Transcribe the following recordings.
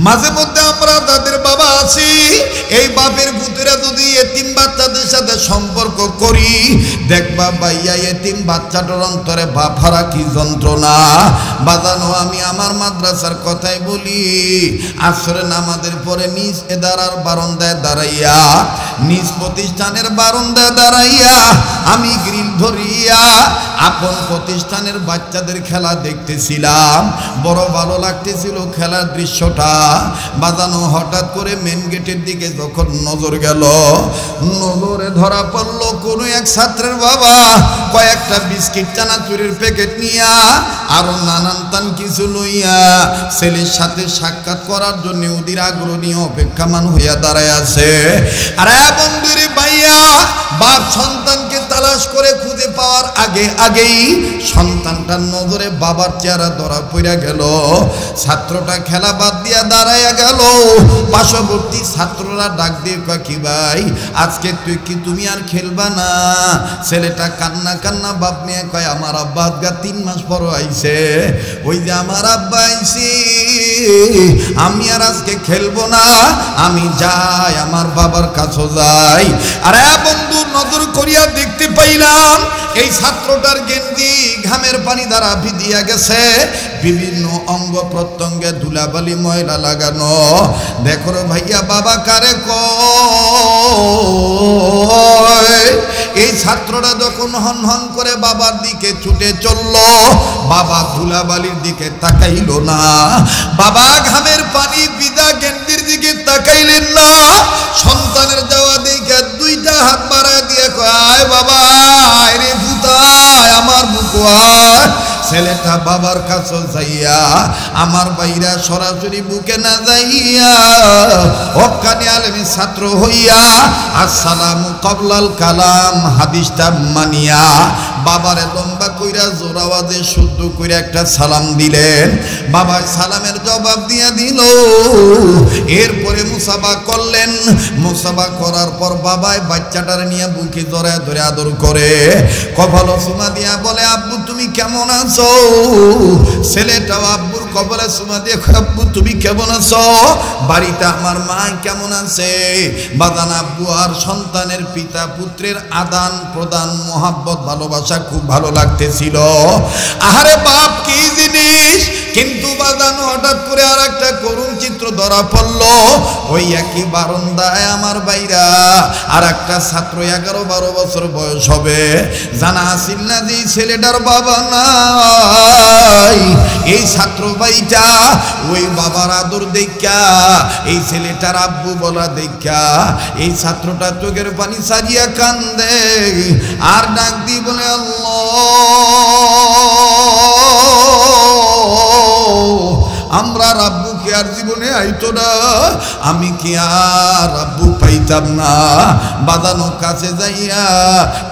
মাঝে মধ্যে আমরা তাদের বাবা আছি, এই বাপের পুত্রেরা যদি এতিম বাচ্চাদের সাথে সম্পর্ক করি, দেখবা ভাইয়া এতিম বাচ্চাটার অন্তরে বাপ হারা কি যন্ত্রণা। বাজানো আমি আমার মাদ্রাসার কথাই বলি, আসরে নামাজের পরে নিজ এদারার বারান্দায় দাঁড়াইয়া, নিজ প্রতিষ্ঠানের বারান্দায় দাঁড়াইয়া আমি গ্রিল ধরিয়া আপন প্রতিষ্ঠানের বাচ্চাদের খেলা দেখতেছিলাম। বড় ভালো লাগতেছিল খেলার দৃশ্যটা। বাজানো হঠাৎ করে মেন গেটের দিকে যখন নজর গেল, নজরে ধরা পড়লো কোনো এক ছাত্রের বাবা কয়েকটা বিস্কিট চানাচুরের প্যাকেট নিয়া আরো নানান তান কিছু লইয়া ছেলের সাথে সাক্ষাৎ করার জন্য ওদের আগ্রহী অপেক্ষামান হইয়া দাঁড়ায় আছে। আরে বন্ধুরে ভাইয়া, বাপ সন্তানকে তালাশ করে খুঁজে পাওয়ার আগেই সন্তানটার নজরে বাবার চেহারা ধরা পড়ে গেল। ছাত্রটা খেলা বাদ দিয়া দাঁড়াইয়া গেল। পার্শ্ববর্তী ছাত্ররা ডাক দিয়ে কয়, কি ভাই আজকে তুমি আর খেলবা না? ছেলেটা কান্না কান্না বাপ নিয়ে কয়, আমার আব্বা আজকে 3 মাস পর আইছে। ওই যে আমার আব্বা আইছে, আমি আর আজকে খেলবো না, আমি যাই আমার বাবার কাছে যাই। আরে বন্ধু, নজর করিয়া দেখতে পাইলাম এই ছাত্রটার গেঞ্জি ঘামের পানি দ্বারা ভিজিয়া গেছে, বিভিন্ন অঙ্গ প্রত্যঙ্গে ধুলাবালি ময়লা লাগানো। দেখো ভাইয়া, বাবা কারে কয়? এই ছাত্রটা যখন হন হন করে বাবার দিকে ছুটে চলল, বাবা ধুলাবালির দিকে তাকাইল না, বাবা ঘামের পানি ভিজা গেঞ্জির দিকে তাকাইলেন না। সন্তানের যাওয়া দিকে 2টা হাত বাড়ায় দিয়ে কয়, বাবা রে ভূতায় আমার বুক। ছেলেটা বাবার কাছে যাইয়া আমার বাইরা সরাসরি বুকে না যাইয়া হক্কানি আলেমী ছাত্র হইয়া আসসালামু ক্বাবলাল কালাম হাদিসটা মানিয়া বাবারে লম্বা কইরা জোর আওয়াজে শুদ্ধ কইরা একটা সালাম দিলেন। বাবা সালামের জবাব দিয়া দিল। এরপরে মুসাফা করলেন। মুসাফা করার পর বাবাই বাচ্চাটার নিয়ে বুকে জড়ায় ধরে আদর করে কপালে চুমা দিয়া বলে, আব্বু তুমি কেমন আছো? ছেলেটাও আব্বুর কপালে চুমা দিয়ে, আব্বু তুমি কেমন আছো? বাড়িতে আমার মা কেমন আছে? বাদান আব্বু আর সন্তানের পিতা পুত্রের আদান প্রদান মহাব্বত ভালোবাসা খুব ভালো লাগতেছিল। আহারে বাপ কি জিনিস! কিন্তু বাদান হঠাৎ করে আর একটা করুণ চিত্র ধরা পড়লো। ওই একই বারান্দায় আমার বাইরা আর একটা ছাত্র 11-12 বছর বয়স হবে। জানা আসিল না যে ছেলেটার বাবা নাই। এই ছাত্র ভাইটা ওই বাবার আদর দেখা, এই ছেলেটার আব্বু বলা দেখা এই ছাত্রটা চোখের পানি সারিয়া কান্দে আর ডাক দিয়ে বলে, আল্লাহ আমরা রাব্বুকে আর জীবনে আইতো না, আমি কি আর রাব্বু পাইতাম না? বাদানো কাছে যাইয়া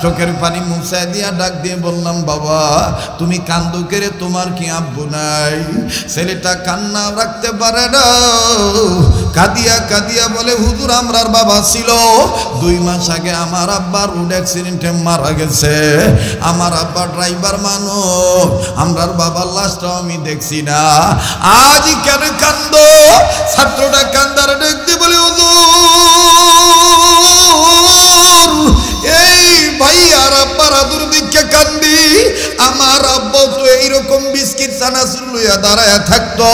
চোখের পানি মুছাই দিয়া ডাক দিয়ে বললাম, বাবা তুমি কান্দো কেরে, তোমার কি আব্বু নাই? ছেলেটা কান্না রাখতে পারে না, কাঁদিয়া কাঁদিয়া বলে, হুজুর আমরার বাবা ছিল, 2 মাস আগে আমার আব্বা রোড অ্যাক্সিডেন্টে মারা গেছে। আমার আব্বা ড্রাইভার মানুষ, আমরার বাবার লাশটাও আমি দেখছি না। আজ কেন কান্দো? ছাত্রটা কান্দার দেখতে বলে, হুজুর এই ভাই আর আব্বার আদর দিকে কান্দি। আমার আব্বাও তো এইরকম বিস্কিট চানাচুর লইয়া দাঁড়ায় থাকতো,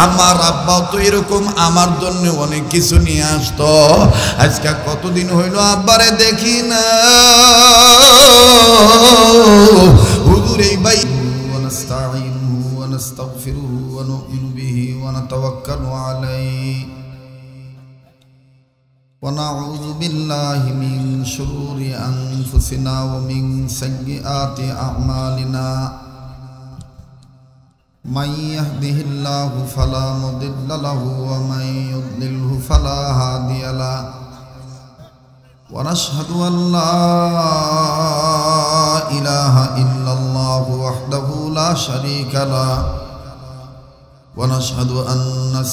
আমার আব্বাও তো এরকম আমার জন্য অনেক কিছু নিয়ে আসতো। আজকে কতদিন হইল আব্বারে দেখি না। হুজুর এই ভাই ونستغفره ونؤمن به ونتوكل عليه ونعوذ بالله من شرور أنفسنا ومن سيئات أعمالنا من يهده الله فلا مضل له ومن يضلله فلا هادي له ونشهد أن لا إله إلا الله وحده لا شريك له ونشهد أن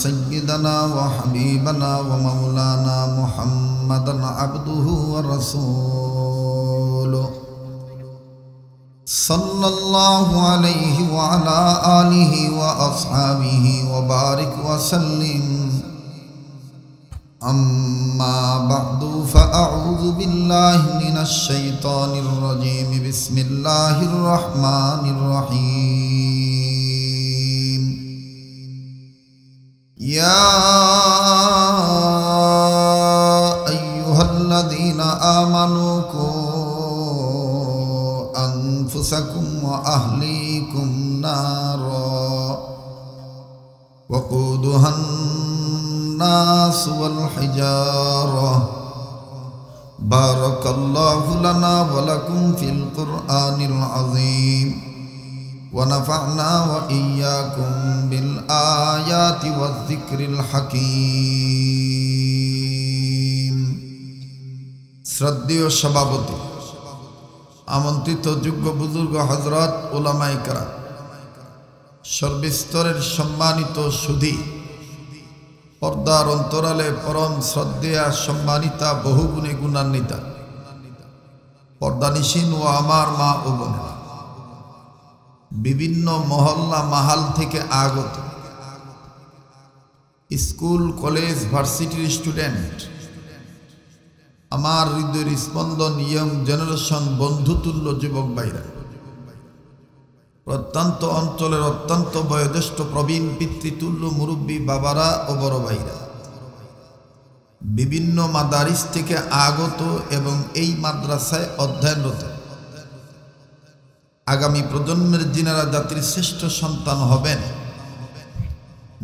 سيدنا وحبيبنا ومولانا محمدا عبده ورسوله صلى الله عليه وعلى آله وأصحابه وبارك وسلم أما بعد فأعوذ بالله من الشيطان الرجيم بسم الله الرحمن الرحيم يا أيها الذين آمنوا قوا أنفسكم وأهليكم نارا وقودها الناس والحجارة بارك الله لنا ولكم في القرآن العظيم ونفعنا وإياكم بالآيات والذكر الحكيم শ্রদ্ধেয় সভাপতি, আমন্ত্রিত যোগ্য বুজুর্গ হযরত উলামায়ে কেরাম, সর্বস্তরের সম্মানিত সুধী, পর্দার অন্তরালে পরম শ্রদ্ধেয়া সম্মানিতা বহুগুণে গুণান্বিতা পর্দানিশীন ও আমার মা ও বোনেরা, বিভিন্ন মহল্লা মাহাল থেকে আগত স্কুল কলেজ ভার্সিটির স্টুডেন্ট, আমার হৃদয়ের স্পন্দন ইয়ং জেনারেশন বন্ধুতুল্য যুবক ভাইরা, প্রত্যন্ত অঞ্চলের অত্যন্ত বয়োজ্যেষ্ঠ প্রবীণ পিতৃতুল্য মুরব্বী বাবারা ও বড় ভাইরা, বিভিন্ন মাদারিস থেকে আগত এবং এই মাদ্রাসায় অধ্যয়নরত আগামী প্রজন্মের যিনারা জাতির শ্রেষ্ঠ সন্তান হবেন,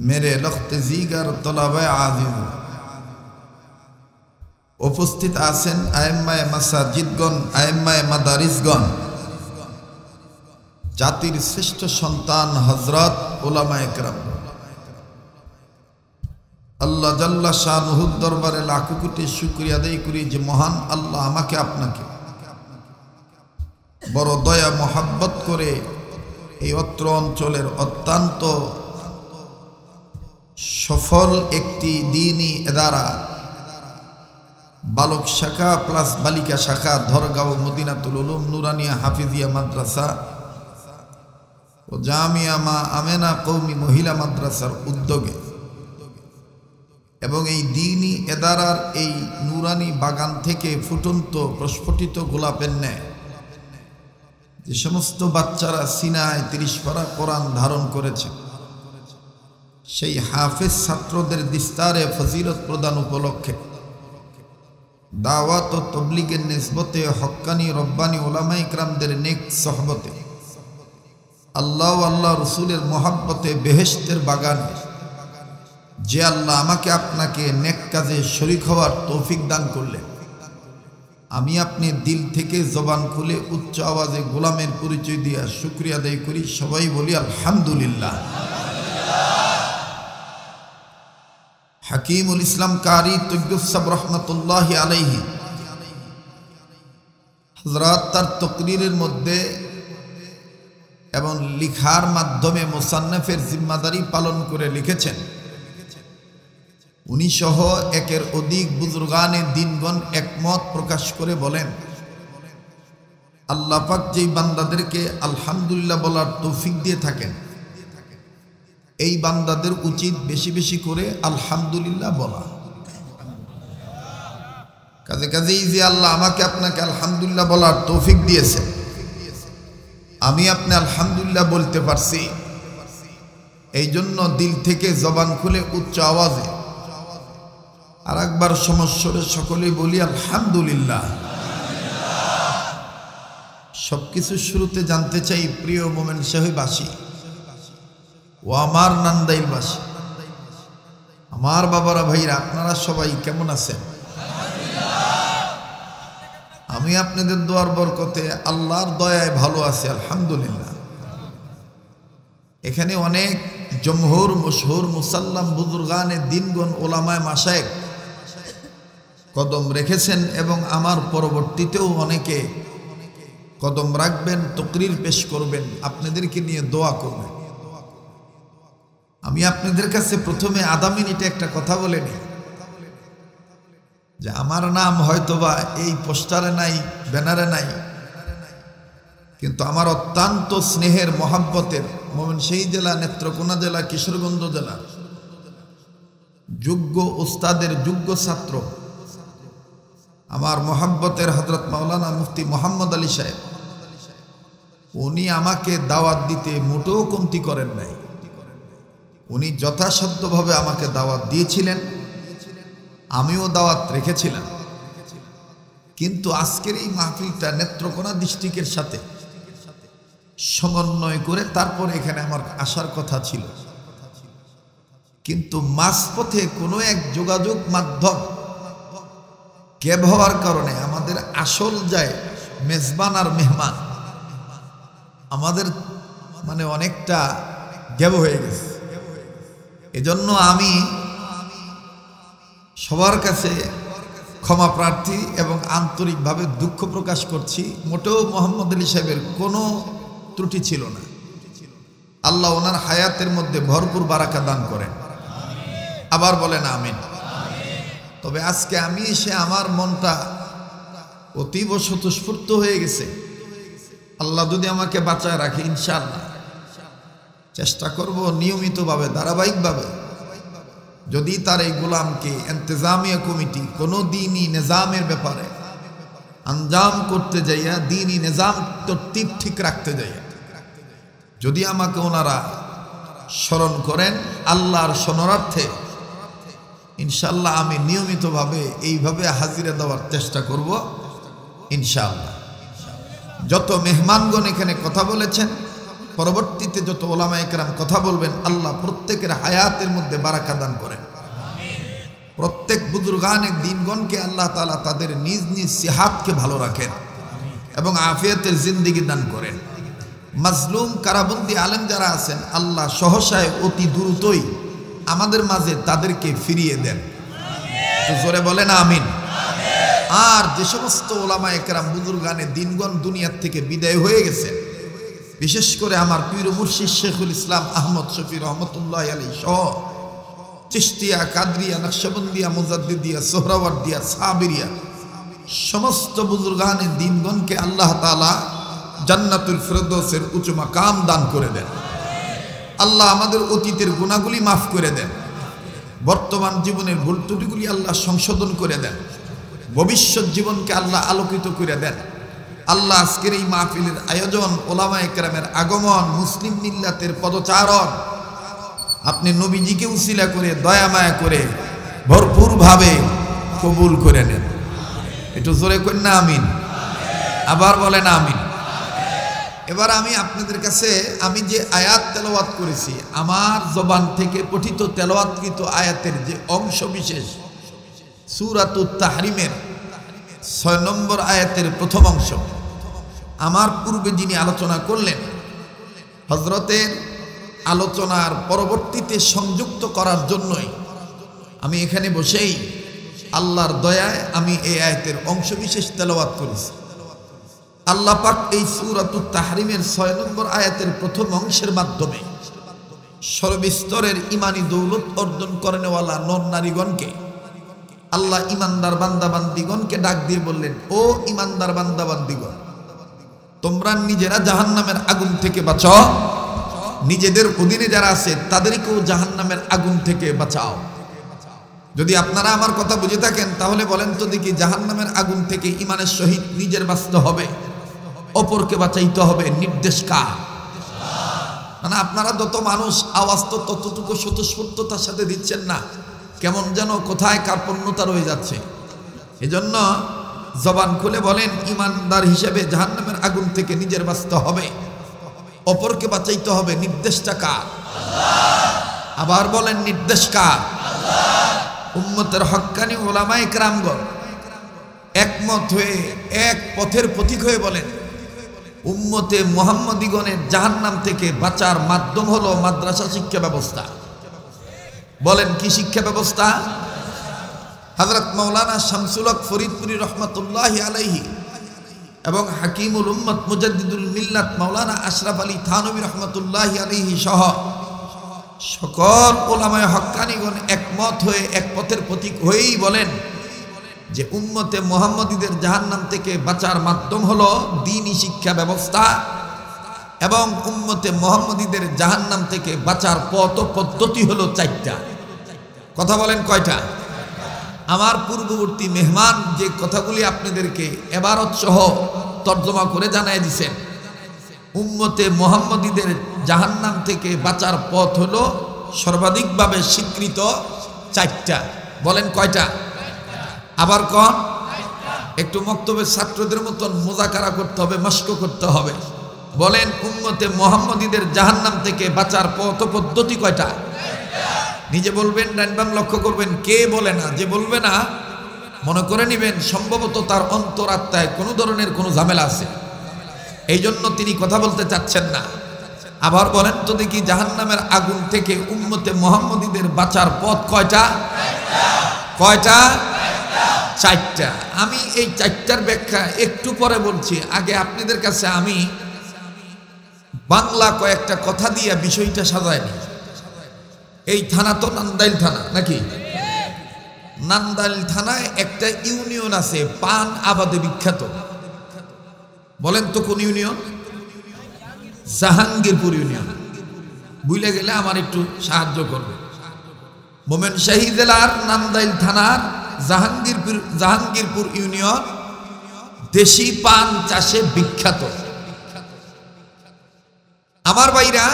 মেরে লখতে জিগার তলাবায় আজিজ উপস্থিত আছেন আয়েম্মায়ে মাসাজিদগণ, আয়েম্মায়ে মাদারিসগণ, জাতির শ্রেষ্ঠ সন্তান হযরত উলামায়ে কেরাম। আল্লাহ জাল্লা শানুহুর দরবারে লাখো কোটি শুকরিয়া আদায় করি যে মহান আল্লাহ আমাকে আপনাকে বড় দয়া মোহাব্বত করে এই অত্র অঞ্চলের অত্যন্ত সফল একটি দ্বীনি ইদারা, বালক শাখা প্লাস বালিকা শাখা, ধরগাঁও মদিনাতুল উলুম নুরানিয়া হাফিজিয়া মাদ্রাসা ও জামিয়া মা আমেনা কওমি মহিলা মাদ্রাসার উদ্যোগে এবং এই দ্বীনি ইদারার এই নুরানি বাগান থেকে ফুটন্ত প্রস্ফুটিত গোলাপের ন্যায় যে সমস্ত বাচ্চারা সিনায় 30 পারা কোরআন ধারণ করেছে, সেই হাফেজ ছাত্রদের দিস্তারে ফজিলত প্রদান উপলক্ষে দাওয়াত ও তবলিগের নিসবতে হক্কানি রব্বানি উলামায়ে কেরামদের নেক সোহবতে আল্লাহ ও আল্লাহ রসুলের মোহাব্বতে বেহেশতের বাগানে যে আল্লাহ আমাকে আপনাকে নেক কাজে শরীক হওয়ার তৌফিক দান করলেন, আমি আপনি দিল থেকে জবান খুলে উচ্চ আওয়াজে গোলামের পরিচয় দিয়া শুকরিয়া আদায় করি। সবাই বলি আলহামদুলিল্লাহ। হাকিমুল ইসলাম কারি তৈয়ব সাহেব রহমতুল্লাহি আলাইহি হযরত তার তকরীরের মধ্যে এবং লিখার মাধ্যমে মুসান্নফের জিম্মাদারি পালন করে লিখেছেন, উনি সহ একের অধিক বুজুর্গানে দিনগণ একমত প্রকাশ করে বলেন, আল্লাহ পাক যেই বান্দাদেরকে আলহামদুলিল্লাহ বলার তৌফিক দিয়ে থাকেন, এই বান্দাদের উচিত বেশি বেশি করে আলহামদুলিল্লাহ বলা। কাজে কাজেই যে আল্লাহ আমাকে আপনাকে আলহামদুলিল্লাহ বলার তৌফিক দিয়েছে, আমি আপনি আলহামদুলিল্লাহ বলতে পারছি, এই জন্য দিল থেকে জবান খুলে উচ্চ আওয়াজে আর একবার সমস্বরে সকলেই বলি আলহামদুলিল্লাহ। সবকিছু শুরুতে জানতে চাই, প্রিয় মোমেন সাহেবাসী ও আমার নান্দাইলবাসী, আমার বাবারা ভাইরা, আপনারা সবাই কেমন আছেন? আমি আপনাদের দোয়ার বরকতে আল্লাহর দয়ায় ভালো আছি আলহামদুলিল্লাহ। এখানে অনেক জমহুর মশহুর মুসাল্লাম বুজুর্গানে দিনগণ ওলামায়ে মাশায়েখ কদম রেখেছেন এবং আমার পরবর্তীতেও অনেকে কদম রাখবেন, তকরির পেশ করবেন, আপনাদেরকে নিয়ে দোয়া করবেন। আমি আপনাদের কাছে প্রথমে আধা মিনিটে একটা কথা বলে নিই যে আমার নাম হয়তোবা এই পোস্টারে নাই, ব্যানারে নাই, কিন্তু আমার অত্যন্ত স্নেহের মহাব্বতের ময়মনসিংহ জেলা, নেত্রকোনা জেলা, কিশোরগঞ্জ জেলা যোগ্য উস্তাদের যোগ্য ছাত্র আমার মহব্বতের হযরত মাওলানা মুফতি মোহাম্মদ আলী সাহেব, উনি আমাকে দাওয়াত দিতে মোটেও কমতি করেন নাই। উনি যথাসাধ্যভাবে আমাকে দাওয়াত দিয়েছিলেন, আমিও দাওয়াত রেখেছিলাম। কিন্তু আজকের এই মাহফিলটা নেত্রকোনা ডিস্ট্রিক্টের সাথে সমন্বয় করে তারপর এখানে আমার আসার কথা ছিল, কিন্তু মাঝপথে কোনো এক যোগাযোগ মাধ্যম ক্যাব হওয়ার কারণে আমাদের আসল যায় মেজবান আর মেহমান আমাদের মানে অনেকটা গ্যাপ হয়ে গেছে। এজন্য আমি সবার কাছে ক্ষমা প্রার্থী এবং আন্তরিকভাবে দুঃখ প্রকাশ করছি। মোটেও মোহাম্মদ আলী সাহেবের কোনো ত্রুটি ছিল না। আল্লাহ ওনার হায়াতের মধ্যে ভরপুর বারাকা দান করেন, আবার বলেন আমিন। তবে আজকে আমি এসে আমার মনটা অতীব স্বতঃস্ফূর্ত হয়ে গেছে। আল্লাহ যদি আমাকে বাঁচায় রাখে ইনশাআল্লাহ চেষ্টা করব নিয়মিতভাবে ধারাবাহিকভাবে, যদি তার এই গোলামকে ইন্তেজামিয়া কমিটি কোনো দিনই নিজামের ব্যাপারে আঞ্জাম করতে যাইয়া দিনই নিজাম তরতিব ঠিক রাখতে যাইয়া যদি আমাকে ওনারা স্মরণ করেন আল্লাহর শরণার্থে, ইনশাআল্লাহ আমি নিয়মিতভাবে এইভাবে হাজিরা দেওয়ার চেষ্টা করব ইনশাআল্লাহ। যত মেহমানগণ এখানে কথা বলেছেন, পরবর্তীতে যত ওলামায়ে কেরাম কথা বলবেন, আল্লাহ প্রত্যেকের হায়াতের মধ্যে বারাকা দান করেন। প্রত্যেক বুজুর্গানে দিনগণকে আল্লাহ তাআলা তাদের নিজ নিজ সিহাতকে ভালো রাখেন এবং আফিয়াতের জিন্দেগি দান করেন। মাজলুম কারাবন্দি আলেম যারা আছেন, আল্লাহ সহসায় অতি দ্রুতই আমাদের মাঝে তাদেরকে ফিরিয়ে দেন। তো জোরে বলেন আমিন। আর যে সমস্ত ওলামায়ে কেরাম বুজুর্গানে দিনগণ দুনিয়ার থেকে বিদায় হয়ে গেছেন, বিশেষ করে আমার পীর মুর্শিদ শেখুল ইসলাম আহমদ শফি রহমতুল্লাহ আলাইহি সহ চিশতিয়া, কাদরিয়া, নকশবন্দিয়া, মুজাদ্দিদিয়া, সোহরাওয়ার্দিয়া, সাবিরিয়া সমস্ত বুজুর্গানে দিনগণকে আল্লাহ তাআলা জান্নাতুল ফিরদৌসের উঁচু মাকাম দান করে দেন। আল্লাহ আমাদের অতীতের গুনাহগুলি মাফ করে দেন, বর্তমান জীবনের ভুল ত্রুটিগুলি আল্লাহ সংশোধন করে দেন, ভবিষ্যৎ জীবনকে আল্লাহ আলোকিত করে দেন। আল্লাহ আজকের এই মাহফিলের আয়োজন, ওলামায়ে কেরামের আগমন, মুসলিম মিল্লাতের পদচারণ আপনি নবীজিকে উসিলা করে দয়া মায়া করে ভরপুরভাবে কবুল করে নেন। একটু জোরে করেন না আমিন, আবার বলেন আমিন। এবার আমি আপনাদের কাছে আমি যে আয়াত তেলাওয়াত করেছি, আমার জবান থেকে পঠিত তেলাওয়াতকৃত আয়াতের যে অংশ বিশেষ সূরাতুত তাহরিমের 6 নম্বর আয়াতের প্রথম অংশ, আমার পূর্বে যিনি আলোচনা করলেন হযরতের আলোচনার পরবর্তীতে সংযুক্ত করার জন্যই আমি এখানে বসেই আল্লাহর দয়ায় আমি এই আয়াতের অংশ বিশেষ তেলাওয়াত করেছি। আল্লাহ পাক এই সূরাতুত তাহরিমের 6 নম্বর আয়াতের প্রথম অংশের মাধ্যমে সর্বস্তরের ইমানি দৌলত অর্জন করেনেওয়ালা নর নারীগণকে আল্লাহ ইমানদার বান্দাবান্দিগণকে ডাক দিয়ে বললেন, ও ইমানদার বান্দাবান্দিগণ, তোমরা নিজেরা জাহান্নামের আগুন থেকে বাঁচাও, নিজেদের অধীনে যারা আছে তাদেরকেও জাহান্নামের আগুন থেকে বাঁচাও। যদি আপনারা আমার কথা বুঝে থাকেন তাহলে বলেন তো দেখি, জাহান্নামের আগুন থেকে ইমানের সহিত নিজের বাঁচতে হবে, অপরকে বাঁচাইতে হবে, নির্দেশ কার? মানে আপনারা যত মানুষ আওয়াজ তো ততটুকু স্বতঃস্ফূর্ততার সাথে দিচ্ছেন না, কেমন যেন কোথায় কার্পণ্যতা রয়ে যাচ্ছে। এজন্য জবান খুলে বলেন, ইমানদার হিসেবে জাহান্নামের আগুন থেকে নিজের বাঁচতে হবে, অপরকে বাঁচাইতে হবে, নির্দেশটা কার? আবার বলেন, নির্দেশ কার? উম্মতের হক্কানি ওলামায়ে কেরামগণ একমত হয়ে এক পথের পথিক হয়ে বলেন, উম্মতে মুহাম্মদীগণের জাহান্নাম থেকে বাঁচার মাধ্যম হলো মাদ্রাসা শিক্ষা ব্যবস্থা। বলেন কি শিক্ষা ব্যবস্থা? হযরত মাওলানা শামসুল হক ফরিদপুরি রহমাতুল্লাহি আলাইহি এবং হাকিমুল উম্মত মুজাদ্দিদুল মিল্লাত মাওলানা আশরাফ আলী থানভী রহমাতুল্লাহি আলাইহি সহ সকল ওলামায়ে হক্কানিগণ একমত হয়ে এক পথের প্রতীক হয়েই বলেন যে উম্মতে মুহাম্মদীদের জাহান্নাম থেকে বাঁচার মাধ্যম হলো দ্বীনি শিক্ষা ব্যবস্থা, এবং উম্মতে মুহাম্মদীদের জাহান্নাম থেকে বাঁচার পথ ও পদ্ধতি হলো 4টা। কথা বলেন কয়টা? আমার পূর্ববর্তী মেহমান যে কথাগুলি আপনাদেরকে এবারত সহ তর্জমা করে জানাই দিছেন, উম্মতে মুহাম্মদীদের জাহান্নাম থেকে বাঁচার পথ হলো সর্বাধিকভাবে স্বীকৃত চারটা। বলেন কয়টা? আবার কন, একটু মক্তবের ছাত্রদের মতন মুযাকারা করতে হবে, মশক করতে হবে। বলেন উম্মতে মুহাম্মদীদের জাহান্নাম থেকে বাঁচার পথ পদ্ধতি কয়টা? নিজে বলবেন, ডাইনবাম লক্ষ্য করবেন, কে বলে না, যে বলবে না মনে করে নিবেন সম্ভবত তার অন্তরাত্মায় কোনো ধরনের কোনো ঝামেলা আছে, এই জন্য তিনি কথা বলতে চাচ্ছেন না। আবার বলেন তো দেখি, জাহান্নামের আগুন থেকে উম্মতে মুহাম্মদীদের বাঁচার পথ কয়টা? কয়টা? চারটা। আমি এই চারটার ব্যাখ্যা একটু পরে বলছি, আগে আপনাদের কাছে আমি বাংলা কয়েকটা কথা দিয়ে বিষয়টা সাজায়নি। এই থানা তো নান্দাইল থানা নাকি? নান্দাইল থানায় একটা ইউনিয়ন আছে পান আবাদে বিখ্যাত। বলেন তো কোন ইউনিয়ন? জাহাঙ্গীরপুর ইউনিয়ন। বুঝলে গেলে আমার একটু সাহায্য করবে। ময়মনসিংহ জেলার নান্দাইল থানার জাহাঙ্গীরপুর ইউনিয়ন দেশি পান চাষে বিখ্যাত। আমার ভাইরা,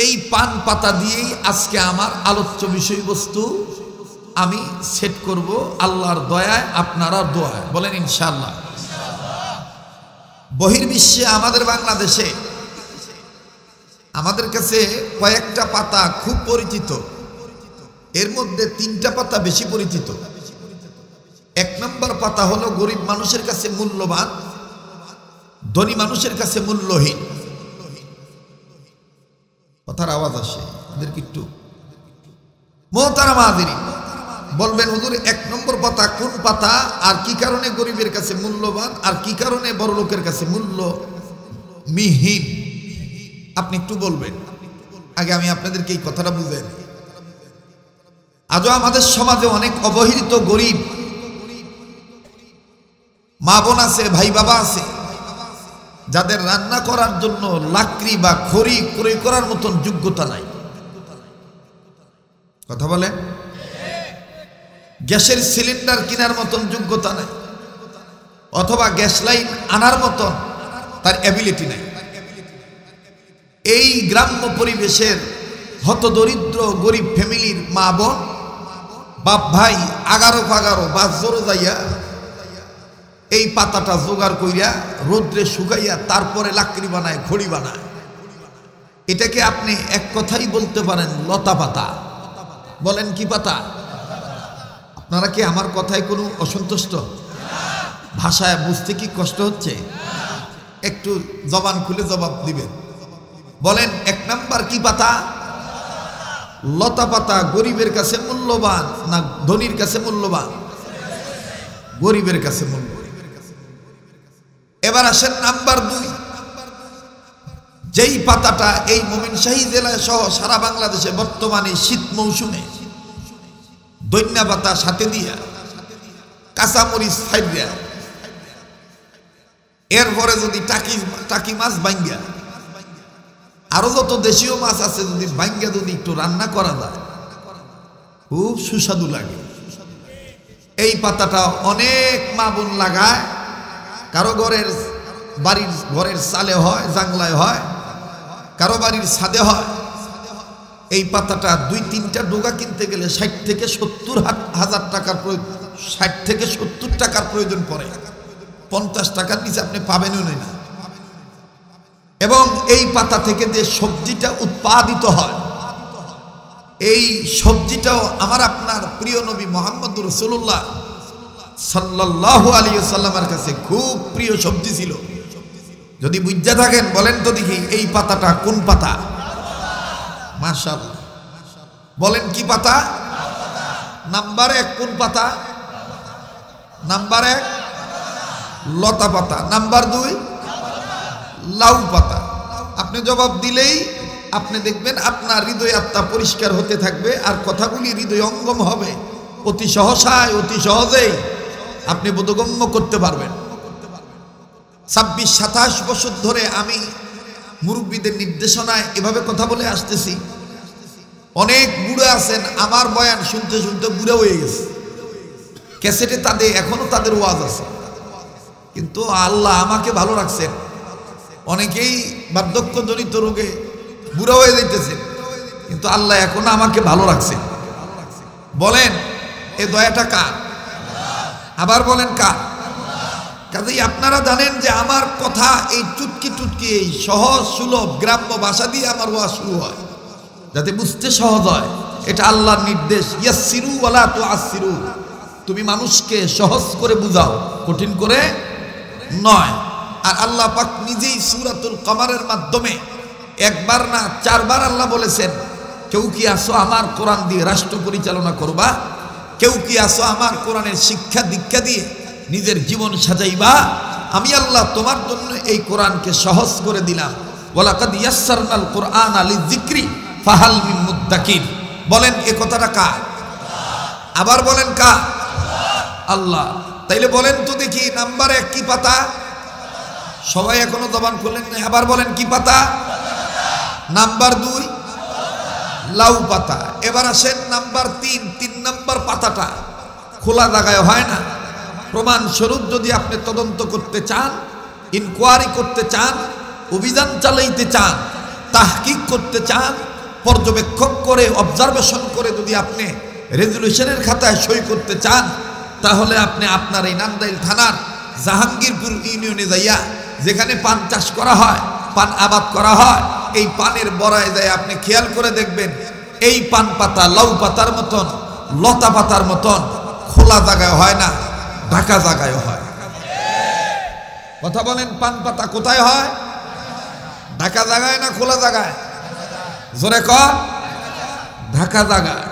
এই পান পাতা দিয়েই আজকে আমার আলোচ্য বিষয়বস্তু আমি সেট করব, আল্লাহর দয়ায়, আপনারা দোয়ায়। বলেন ইনশাআল্লাহ। বহির্বিশ্বে আমাদের বাংলাদেশে আমাদের কাছে কয়েকটা পাতা খুব পরিচিত, এর মধ্যে তিনটা পাতা বেশি পরিচিত। এক নম্বর পাতা হলো গরিব মানুষের কাছে মূল্যবান, ধনী মানুষের কাছে মূল্যহীন। কথার আওয়াজ আসে এদেরকে একটু। মোহতারাম হাজিরিন, বলবেন হুজুর এক নম্বর পাতা কোন পাতা, আর কি কারণে গরিবের কাছে মূল্যবান, আর কি কারণে বড় লোকের কাছে মূল্যহীন? আপনি একটু বলবেন। আগে আমি আপনাদেরকে এই কথাটা বুঝাই। আজও আমাদের সমাজে অনেক অবহেলিত গরিব মা বোন আছে, ভাই বাবা আছে, যাদের রান্না করার জন্য লাকড়ি বা খড়ি ক্রয় করার মতন যোগ্যতা নাই। কথা বলেন। গ্যাসের সিলিন্ডার কেনার মতন যোগ্যতা নাই, অথবা গ্যাস লাইন আনার মতন তার অ্যাবিলিটি নাই। এই গ্রাম্য পরিবেশের হতদরিদ্র গরিব ফ্যামিলির মা বোন, বাপ ভাই আগারো ফাগারো বা জোরো যাইয়া এই পাতাটা জোগাড় কইরা রোদ্রে শুকাইয়া তারপরে লাকড়ি বানায়, খড়ি বানায়। এটাকে আপনি এক কথাই বলতে পারেন লতা পাতা। বলেন কি পাতা? আপনারা কি আমার কথায় কোনো অসন্তুষ্ট? ভাষায় বুঝতে কি কষ্ট হচ্ছে? একটু জবান খুলে জবাব দিবেন। বলেন এক নাম্বার কি পাতা? লতা পাতা। গরিবের কাছে মূল্যবান না ধনীর কাছে মূল্যবান? গরিবের কাছে মূল্যবান। এবার আসেন নাম্বার 2, যেই পাতাটা এই ময়মনসিংহ জেলায় সহ সারা বাংলাদেশে বর্তমানে শীত মৌসুমে দৈন্যা পাতা সাথে দিয়া, কাঁচামরিচ ছাইড়া, এরপরে যদি টাকি মাছ ভাঙ্গা, আরো যত দেশীয় মাছ আছে যদি ভাঙ্গা যদি একটু রান্না করা যায়, খুব সুস্বাদু লাগে। এই পাতাটা অনেক মা বোন লাগায়, কারো ঘরের চালে হয়, জাংলায় হয়, কারো বাড়ির ছাদে হয়। এই পাতাটা 2-3টা ডোগা কিনতে গেলে 60 থেকে 70 হাজার টাকার 60 থেকে 70 টাকার প্রয়োজন পড়ে। 50 টাকার নিচে আপনি পাবেনও না। এবং এই পাতা থেকে যে সবজিটা উৎপাদিত হয়, এই সবজিটাও আমার আপনার প্রিয় নবী মুহাম্মদুর রাসূলুল্লাহ সাল্লাল্লাহু আলাইহি ওয়াসাল্লামের কাছে খুব প্রিয় সবজি ছিল। যদি বুঝতে থাকেন বলেন তো দেখি, এই পাতাটা কোন পাতা? মাশাআল্লাহ। বলেন কি পাতা? নাম্বার 1 কোন পাতা? নাম্বার 1 লতা পাতা। নাম্বার 2 লাউ পাতা। আপনি জবাব দিলেই আপনি দেখবেন আপনার হৃদয় আত্মা পরিষ্কার হতে থাকবে, আর কথাগুলি হৃদয়ঙ্গম হবে। অতি সহসায়, অতি সহজেই আপনি বোধগম্য করতে পারবেন। 26-27 বছর ধরে আমি মুরব্বীদের নির্দেশনায় এভাবে কথা বলে আসতেছি। অনেক বুড়া আছেন আমার বয়ান শুনতে শুনতে বুড়া হয়ে গেছে, ক্যাসেটে তাদের এখনো তাদের ওয়াজ আছে, কিন্তু আল্লাহ আমাকে ভালো রাখছেন। অনেকেই বার্ধক্যজনিত রোগে বুড়া হয়ে যাইতেছে, কিন্তু আল্লাহ এখনো আমাকে ভালো রাখছে। বলেন এ দয়াটা কার? আবার বলেন কার? কাজেই আপনারা জানেন যে আমার কথা এই চুটকি টুটকি এই সহজ সুলভ গ্রাম্য ভাষা দিয়ে আমার ওয়াজ শুরু হয়, যাতে বুঝতে সহজ হয়। এটা আল্লাহর নির্দেশ, ইয়াসসিরু ওয়ালা তুআসসিরু, তুমি মানুষকে সহজ করে বুঝাও, কঠিন করে নয়। আর আল্লাহ পাক নিজেই সূরাতুল কমারের মাধ্যমে একবার না 4 বার আল্লাহ বলেছেন, কেউ কি আসো আমার কোরআন দিয়ে রাষ্ট্র পরিচালনা করবা? কেউ কি আসো আমার কোরআনের শিক্ষা দীক্ষা দিয়ে নিজের জীবন সাজাইবা? আমি আল্লাহ তোমার জন্য এই কোরআনকে সহজ করে দিলাম। ওয়ালাকাদ ইয়াসসারনাল কুরআনা লিযিকরি ফাহাল মিন মুদ্দাকির। বলেন এ কথাটা কার? আবার বলেন কার? আল্লাহ। তাইলে বলেন তো দেখি, নাম্বার 1 কি পাতা? সবাই এখনো জবান খুললেন না, আবার বলেন কি পাতা? নাম্বার 2 লাউ পাতা। এবার আসেন নাম্বার 3 নাম্বার পাতাটা খোলা জায়গায় হয় না। প্রমাণ স্বরূপ যদি আপনি তদন্ত করতে চান, ইনকোয়ারি করতে চান, অভিযান চালাইতে চান, তাহকিক করতে চান, পর্যবেক্ষক করে অবজারভেশন করে যদি আপনি রেজুলেশনের খাতায় সই করতে চান, তাহলে আপনি আপনার এই নান্দাইল থানার জাহাঙ্গীরপুর ইউনিয়নে যাইয়া, যেখানে পান চাষ করা হয়, পান আবাদ করা হয়, এই পানের বড়ায় যায় আপনি খেয়াল করে দেখবেন, এই পান পাতা লাউ পাতার মতন, লতা পাতার মতন খোলা জায়গায় হয় না, ঢাকা জায়গায় হয়। কথা বলেন, পান পাতা কোথায় হয়? ঢাকা জায়গায় না খোলা জায়গায়? জোরে কর। ঢাকা জায়গায়।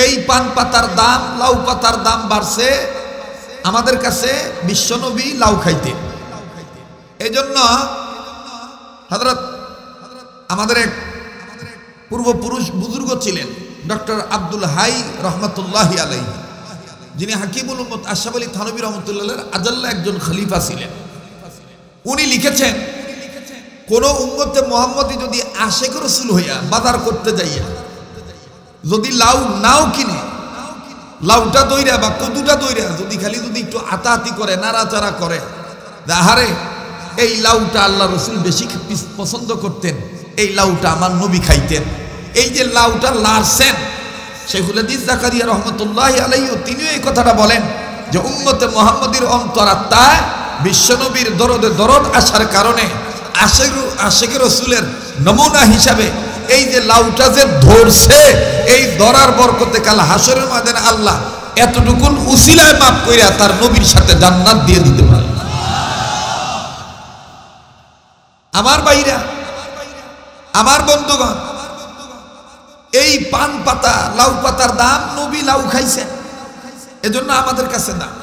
এই পান পাতার দাম, লাউ পাতার দাম বাড়ছে। আমাদের কাছে বিশ্বনবী লাউ খাইতেন, এই জন্য হযরত আমাদের এক পূর্বপুরুষ বুজুর্গ ছিলেন ডক্টর আব্দুল হাই রহমতুল্লাহি আলাইহি, যিনি হাকিমুল উম্মত আশরাফ আলী থানভী রহমতুল্লাহের আজাল্লা একজন খলিফা ছিলেন। উনি লিখেছেন, কোন উম্মতে মুহাম্মদী যদি আশিক রাসূল হইয়া বাজার করতে যাইয়া যদি লাউ নাও কিনে, লাউটা দইরা বা কদুটা দইরা যদি খালি যদি একটু আতাহাতি করে, নাড়াচাড়া করে, আহারে এই লাউটা আল্লাহ রসুল বেশি পছন্দ করতেন, এই লাউটা আমার নবী খাইতেন। এই যে লাউটা লাড়ছেন, শাইখুল হাদিস জাকারিয়া রাহমাতুল্লাহি আলাইহি তিনিও এই কথাটা বলেন যে উম্মতে মুহাম্মদীর অন্তরাত্মায় বিশ্বনবীর দরদে দরদ আসার কারণে আশিক রাসূলের নমুনা হিসাবে এই যে লাউটা যে ধরছে, এই ধরার বরকতে কাল হাসরের ময়দানে আল্লাহ এতটুকুন উসিলায় মাফ কইরা তার নবীর সাথে জান্নাত দিয়ে দিতে পারে। আমার ভাইরা, আমার বন্ধুগণ, এই পান পাতা লাউ পাতার দাম, নবী লাউ খাইছেন, এজন্য আমাদের কাছে দাম।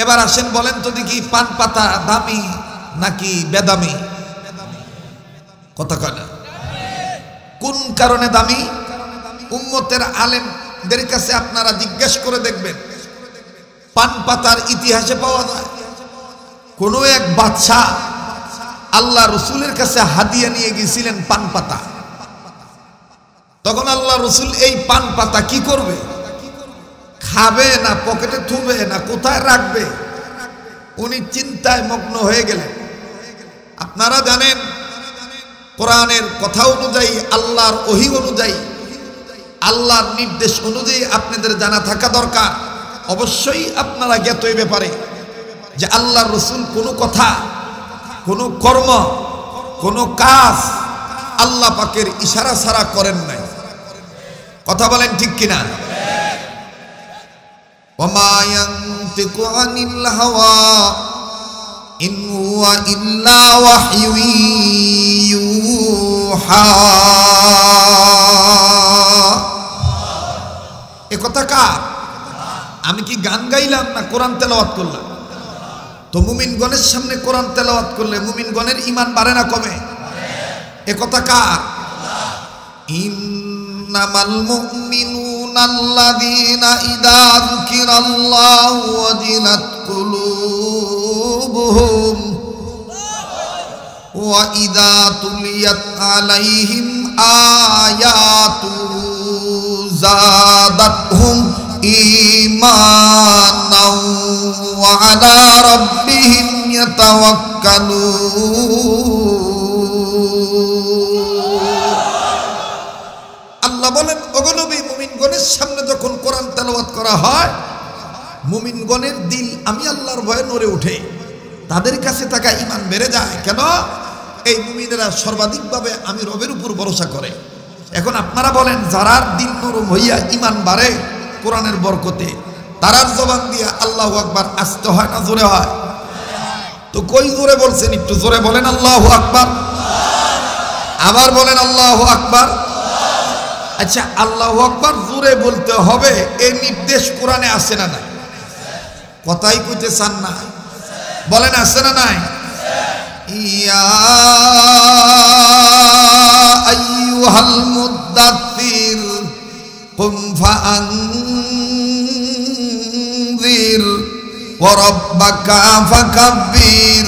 এবার আসেন বলেন তো দেখি, পান পাতা দামি নাকি বেদামি? কথা কয় না। কোন কারণে দামি? উম্মতের আলেমদের কাছে আপনারা জিজ্ঞেস করে দেখবেন, পান পাতার ইতিহাসে পাওয়া যায় কোন এক বাদশা আল্লাহ রসুলের কাছে হাদিয়া নিয়ে গিয়েছিলেন পান পাতা। তখন আল্লাহ রসুল এই পান পাতা কি করবে? খাবে না পকেটে থুবে না কোথায় রাখবে? উনি চিন্তায় মগ্ন হয়ে গেলেন। আপনারা জানেন, কোরআনের কথা অনুযায়ী, আল্লাহর ওহী অনুযায়ী, আল্লাহর নির্দেশ অনুযায়ী আপনাদের জানা থাকা দরকার। অবশ্যই আপনারা জ্ঞাত এই ব্যাপারে যে আল্লাহর রসুল কোনো কথা, কোনো কর্ম, কোনো কাজ আল্লাহ পাকের ইশারা ছাড়া করেন নাই। কথা বলেন ঠিক কিনা? ওমা ইয়ানতিকু আনিল হাওয়া ইন হুয়া ইল্লা ওয়াহয়ু ইউহা। এ কথা কার? আমি কি গান গাইলাম না কোরআন তেলাওয়াত করলাম? তো মুমিনগণের সামনে কোরআন তেলাওয়াত করলে মুমিনগণের ঈমান বাড়ে না কমে? এ কথা কার? ইন্নামাল মুমিনুনা আল্লাযীনা ইযা যুকিরাল্লাহু ওয়াজিলাত কুলুবুহুম ওয়া ইযা তুলিয়াত আলাইহিম আয়াতু যাদাতহুম ঈমানাও ওয়া আলা রাব্বিহিম ইয়াতাওয়াক্কালুন। আল্লাহ বলেন, ওগো নবী, মুমিনগণের সামনে যখন কোরআন তেলাওয়াত করা হয়, মুমিনগণের দিল আমি আল্লাহর ভয়ে নড়ে ওঠে, তাদের কাছে থাকা ঈমান বেড়ে যায়। কেন? এই মুমিনেরা সর্বাধিকভাবে আমি রবের উপর ভরসা করে। এখন আপনারা বলেন, যারার দিল নরম হইয়া ঈমান বাড়ে কোরআনের বরকতে, তারার জবান দিয়ে আল্লাহু আকবার আসতে হয় না জোরে হয়? তো কই জোরে বলছেন? একটু জোরে বলেন আল্লাহু আকবার, আবার বলেন আল্লাহু আকবার। আচ্ছা, আল্লাহু আকবার জোরে বলতে হবে এই নির্দেশ কোরআনে আছে না নাই? কথাই কইতে চান না, বলেন আছে না নাই? ইয়া আইয়ুহাল মুদ্দাথির কুম ফাআনযির ওয়া রাব্বাকা ফাকাব্বির।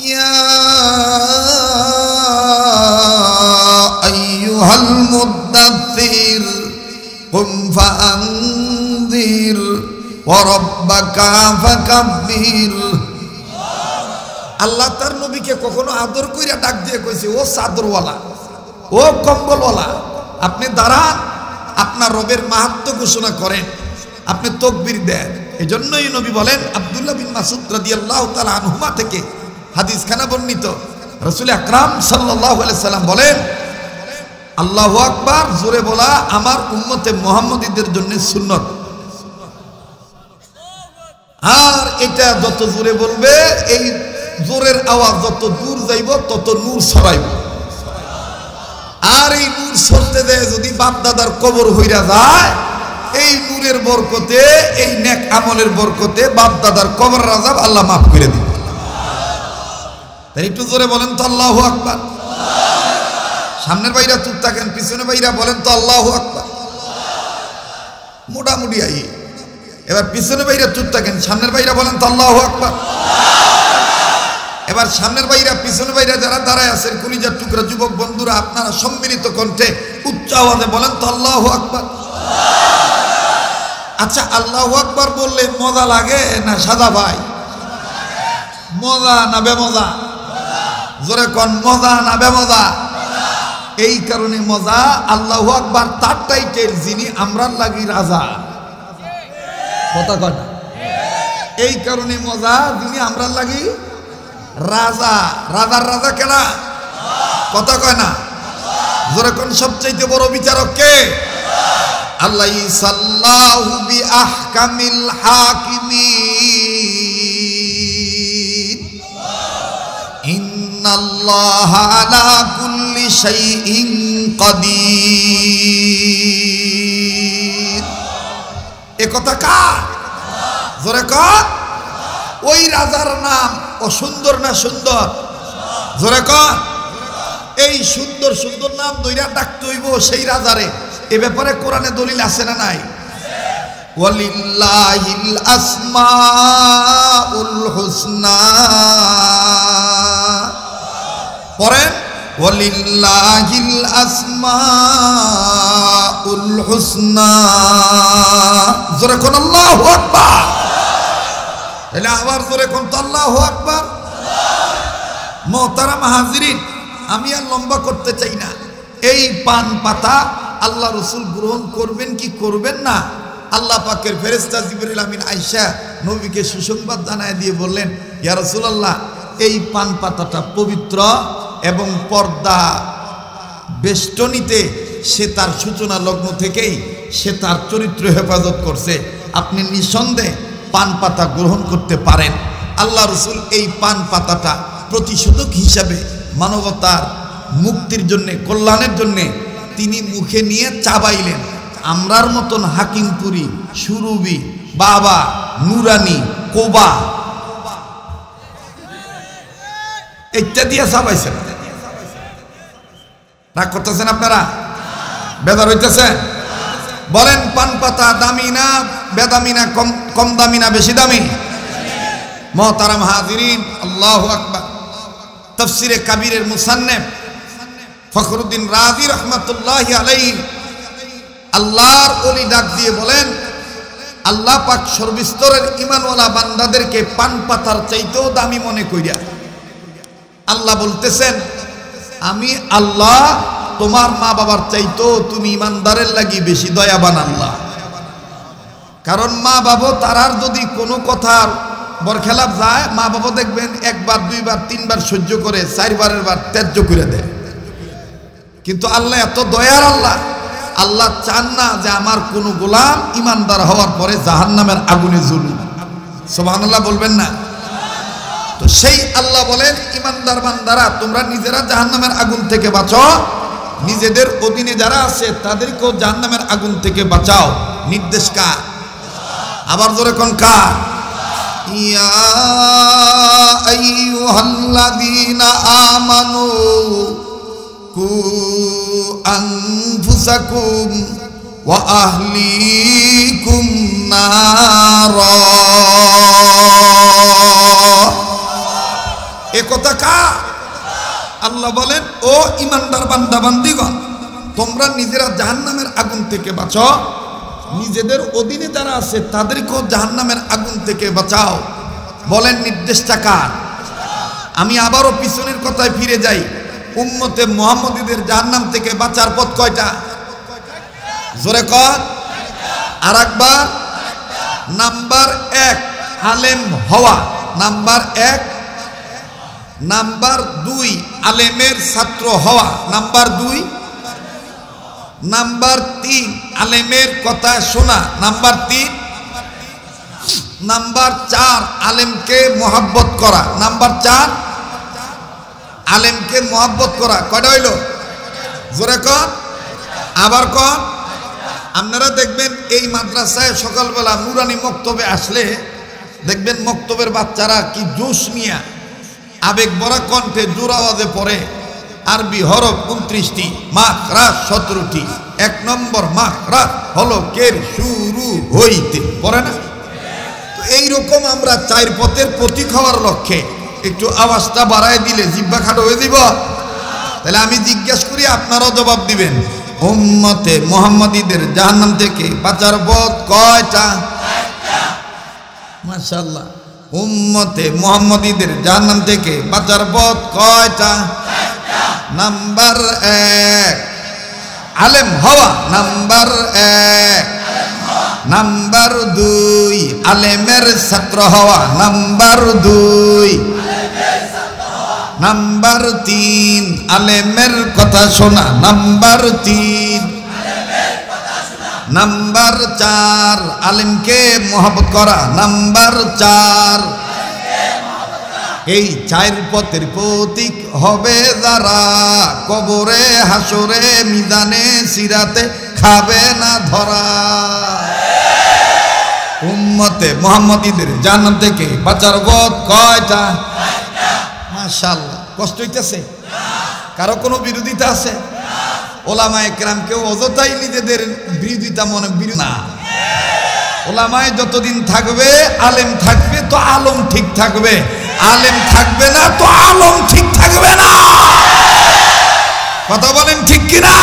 ইয়া আইয়ুহাল মুদ্দাথির কুম ফাআনযির ওয়া রাব্বাকা ফাকাব্বির। আল্লাহ তার নবীকে কখনো আদর কইরা ডাক দিয়ে কইছে, ও চাদরওয়ালা, ও কম্বলওয়ালা, আপনি দাঁড়ান, আপনার রবের মাহাত্ম্য ঘোষণা করেন, আপনি তাকবীর দেন। এজন্যই নবী বলেন, আব্দুল্লাহ বিন মাসউদ রাদিয়াল্লাহু তাআলা আনহুমা থেকে হাদিস খানা বর্ণিত, রাসূল আকরাম সাল্লাল্লাহু আলাইহি সাল্লাম বলেন, আল্লাহু আকবার জোরে বলা আমার উম্মতে মুহাম্মদীদের জন্য সুন্নাত। আর এটা যত জোরে বলবে, এই জোরের আওয়াজ যত দূর যাইব তত নূর ছড়াইব। আর এই নূর ছড়তে দেয় যদি বাপ দাদার কবর হইরা যায়, এই নূরের বরকতে, এই নেক আমলের বরকতে বাপ দাদার কবর আযাব আল্লাহ মাফ করে দিবে। তাই একটু জোরে বলেন তো আল্লাহু আকবার। সামনের বাইরা চুপ থাকেন, পিছনে বাইরা বলেন তো আল্লাহু আকবার। মোটামুটি আই। এবার পিছনে বাইরা চুপ থাকেন, সামনের বাইরা বলেন তো আল্লাহু আকবার। এবার সামনের বাইরা পিছনে বাইরা যারা দাঁড়ায় আছেন, কলিজার টুকরা যুবক বন্ধুরা, আপনারা সম্মিলিত কণ্ঠে উচ্চ আওয়াজে বলেন তো আল্লাহু আকবার। আচ্ছা, আল্লাহু আকবার বললে মজা লাগে না সাদা ভাই? মজা না বেমজা? জোরে কোন, মজা না বেমজা? এই কারণে মজা, আল্লাহু আকবার তার টাইটেল, যিনি আমরার লাগি রাজা। কথা কয় না? এই কারণে মজা, যিনি আমরার লাগি রাজা। রাজার রাজা কেনা? কথা কয় না? জোরে কোন, সবচাইতে বড় বিচারক কে? আল্লাহ। সাল্লাহু বি আহকামিল হাকিমিন, ইন্নাল্লাহা আলা কুল্লি শাইইন কাদির। এ কথা কার? জোরে কর। ওই রাজার নাম অসুন্দর না সুন্দর? জোরে কর। এই সুন্দর সুন্দর নাম দইরা ডাকতে হইব সেই রাজারে। এ ব্যাপারে কোরআনে দলিল আছে না নাই? ওয়ালিল্লাহিল আসমাউল হুসনা, পড়েন, ওয়ালিল্লাহিল আসমাউল হুসনা। জোরে কোন আল্লাহু আকবার। তাহলে আবার জোরে কোন তো আল্লাহু আকবার। মুহতারাম হাজিরিন, আমি আর লম্বা করতে চাই না। এই পান পাতা আল্লাহ রসুল গ্রহণ করবেন কি করবেন না? আল্লাহ পাকের ফেরেশতা জিবরিল আমিন আয়েশা নবীকে সুসংবাদ জানায় দিয়ে বললেন, ইয়া রাসূলুল্লাহ, এই পান পাতাটা পবিত্র এবং পর্দা বেষ্টনীতে সে তার সূচনা লগ্ন থেকেই সে তার চরিত্র হেফাজত করছে, আপনি নিঃসন্দেহে পান পাতা গ্রহণ করতে পারেন। আল্লাহ রসুল এই পান পাতাটা প্রতিষেধক হিসাবে মানবতার মুক্তির জন্যে, কল্যাণের জন্যে তিনি মুখে নিয়ে চাবাইলেন। আমরার মতন হাকিমপুরি, সুরুবি, বাবা, নুরানি, কোবা ইত্যাদি দিয়ে চাবাইছেন। রাগ করতেছেন আপনারা? বেদার হইতেছেন? বলেন, পান পাতা দামি না বেদামি না কম দামি না বেশি দামি? মুহতারাম হাজিরিন, আল্লাহু আকবার। তাফসিরে কাবীরের মুসান্নিফ ফখরুদ্দিন রাজি রহমাতুল্লাহি আলাইহি আল্লাহর ওলি ডাক দিয়ে বলেন, আল্লাহ পাক সর্বস্তরের ঈমানওয়ালা বান্দাদেরকে পান পাতার চাইতেও দামি মনে কইরা আল্লাহ বলতেছেন, আমি আল্লাহ তোমার মা বাবার চাইতেও তুমি ঈমানদারের লাগি বেশি দয়াবান আল্লাহ। কারণ মা বাবা তারার যদি কোনো কথার বরখেলাপ যায়, মা বাবা দেখবেন একবার দুইবার তিনবার সহ্য করে, চারবারের বার ত্যায্য করে দেয়। কিন্তু আল্লাহ এত দয়ার আল্লাহ, আল্লাহ চান না যে আমার কোনো গোলাম ঈমানদার হওয়ার পরে জাহান্নামের আগুনে জ্বলুক। সুবহানাল্লাহ বলবেন না? তো সেই আল্লাহ বলেন, ঈমানদার বান্দারা তোমরা নিজেরা জাহান্নামের আগুন থেকে বাঁচো, নিজেদের অধীনে যারা আছে তাদেরকেও জাহান্নামের আগুন থেকে বাঁচাও। নির্দেশ কার? আবার জোরে কোন কার? ইয়া আইয়ুহাল্লাযীনা আমানু কু আনফুসাকুম ওয়া আহলিকুম নারা। এ কথা কার? আল্লাহ বলেন, ও ঈমানদার বান্দা বান্দিগণ, তোমরা নিজেরা জাহান্নামের আগুন থেকে বাঁচো, নিজেদের অধীনে যারা আছে তাদেরকেও জাহান্নামের আগুন থেকে বাঁচাও। বলেন নির্দেশটা কার? আমি আবারও পিছনের কথায় ফিরে যাই। উম্মতে মুহাম্মদীদের জাহান্নাম থেকে বাঁচার পথ কয়টা? জোরে কর। আর একবার। নাম্বার 1 আলেম হওয়া, নাম্বার 1। নাম্বার 2 আলেমের ছাত্র হওয়া, নাম্বার 2। নাম্বার 3 আলেমের কথা শোনা, নাম্বার 3। নাম্বার 4 আলেমকে মহব্বত করা, নাম্বার 4 আলেমকে মহব্বত করা। কয়টা হইল? জোরে কর। আবার কর। আপনারা দেখবেন এই মাদ্রাসায় সকালবেলা নুরানি মক্তবে আসলে দেখবেন মক্তবের বাচ্চারা কি জোশ নিয়ে আবেগ ভরা কণ্ঠে জোর আওয়াজে পড়ে। আরবি হরফ 29টি, মাখরাজ 17টি। 1 নম্বর মাখরাজ হলো কের শুরু হইতে, পড়ে না? তো এইরকম আমরা 4 পথের প্রতীক হওয়ার লক্ষ্যে একটু আওয়াজটা বাড়ায় দিলে জিহ্বা খাটো হয়ে দিব। তাহলে আমি জিজ্ঞেস করি, আপনারাও জবাব দিবেন। উম্মতে মুহাম্মদীদের জাহান্নাম থেকে বাঁচার পথ কয়টা? মাশাআল্লাহ। উম্মতে মুহাম্মদীদের জাহান্নাম থেকে বাঁচার পথ কয়টা? নাম্বার 1 আলেম হওয়া, নাম্বার 1। নাম্বার 2 আলেমের ছাত্র হওয়া, নাম্বার 2। নাম্বার 3 আলেমের কথা শোনা, নাম্বার 3। নাম্বার 4 আলেমকে মহব্বত করা, নাম্বার 4। এই 4 পথের প্রতীক হবে যারা, কবরে হাসরে মিজানে সিরাতে খাবে না ধরা। উম্মতে মুহাম্মদীদের জাহান্নাম থেকে বাঁচার পথ কয়টা? মাশাআল্লাহ। কষ্ট হইতেছে? কারো কোনো বিরোধিতা আছে? ওলামায়ে কেরাম কেউ অযথাই নিজেদের বিরোধিতা মনে না। ওলামায়ে যতদিন থাকবে, আলেম থাকবে তো আলম ঠিক থাকবে, আলেম থাকবে না তো আলম ঠিক থাকবে না। কথা বলেন ঠিক কিনা?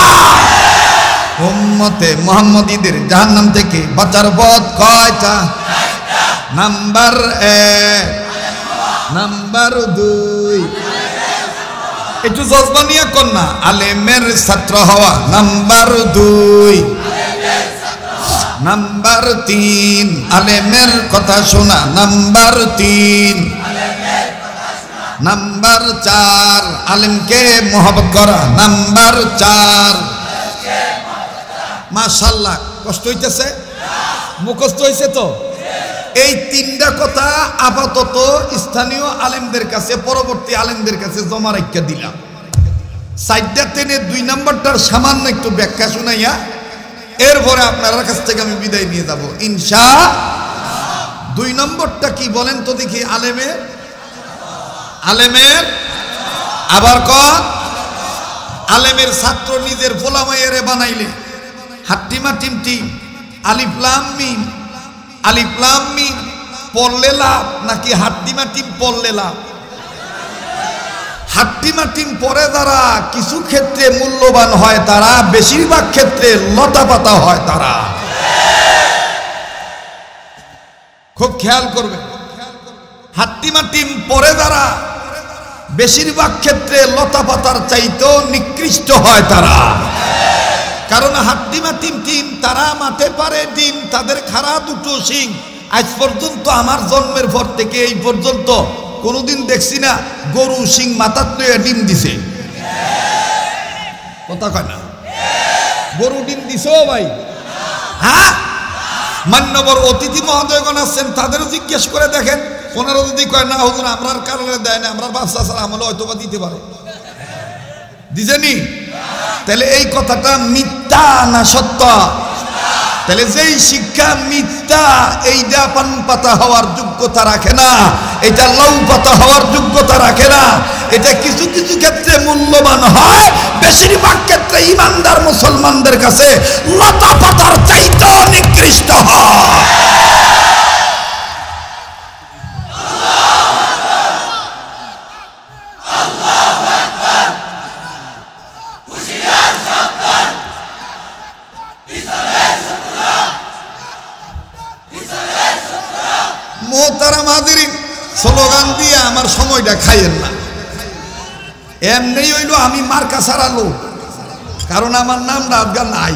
উম্মতে মুহাম্মদীদের জাহান্নাম থেকে বাঁচার পথ কয়টা? নাম্বার 1। নাম্বার 2 একটু জজবা নিয়ে কর না। আলেমের ছাত্র হওয়া, নাম্বার 2। নাম্বার 3 আলেমের কথা শোনা, নাম্বার 3। নাম্বার 4 আলেমকে মহব্বত করা, নাম্বার 4। মাশাআল্লাহ। কষ্ট হইতেছে? মুখস্থ হয়েছে তো? এই 3টা কথা আপাতত স্থানীয় আলেমদের কাছে, পরবর্তী আলেমদের কাছে জমা রাখিয়া দিলাম। 4টা টেনে 2 নম্বরটার সামান্য একটু ব্যাখ্যা শুনাইয়া এরপরে আপনার কাছ থেকে আমি বিদায় নিয়ে যাব ইনশাআল্লাহ। 2 নম্বরটা কি বলেন তো দেখি? আলেমের আবার কর। আলেমের ছাত্র নিজের পোলামাইয়ারে বানাইলে হাট্টিমা টিমটিম আলিফ লাম মিম, আলিফ লাম মিম পড়লে লাভ নাকি হাট্টিমা টিম পড়লে লাভ? হাট্টি মাটিম পরে যারা কিছু ক্ষেত্রে মূল্যবান হয় তারা, বেশিরভাগ ক্ষেত্রে লতা পাতা হয় তারা। খুব খেয়াল করবে, হাট্টি মাটিম পরে যারা বেশিরভাগ ক্ষেত্রে লতা পাতার চাইতেও নিকৃষ্ট হয় তারা। কারণ হাট্টি মাটিম টিম তারা মাঠে পারে ডিম, তাদের খাড়া দুটো শিং। আজ পর্যন্ত আমার জন্মের পর থেকে এই পর্যন্ত কোনোদিন দেখছি না গরু শিং মাথার তৈরি ডিম দিছে। কথা কয় না? গরু ডিম দিছো ভাই? হ্যাঁ, মান্যবর অতিথি মহোদয়গণ আসছেন, তাদেরও জিজ্ঞেস করে দেখেন। ওনারা যদি কয় না হুজুর আমরার কারণে দেয় না, আমরা বাচ্চা ছাড়া আমলে হয়তো বা দিতে পারে, দিছেনি? তাহলে এই কথাটা মিথ্যা না সত্য? তাহলে যেই শিক্ষা মিথ্যা, এইটা পান পাতা হওয়ার যোগ্যতা রাখে না, এটা লাউ পাতা হওয়ার যোগ্যতা রাখে না। এটা কিছু কিছু ক্ষেত্রে মূল্যবান হয়, বেশিরভাগ ক্ষেত্রে ইমানদার মুসলমানদের কাছে লতা পাতার চাইতেও নিকৃষ্ট হয়। মোহতারাম হাজিরিন, স্লোগান দিয়ে আমার সময়টা খাইয়েন না। এমনি হইল আমি মার্কা ছাড়া লোক, কারণ আমার নাম রাতগা নাই।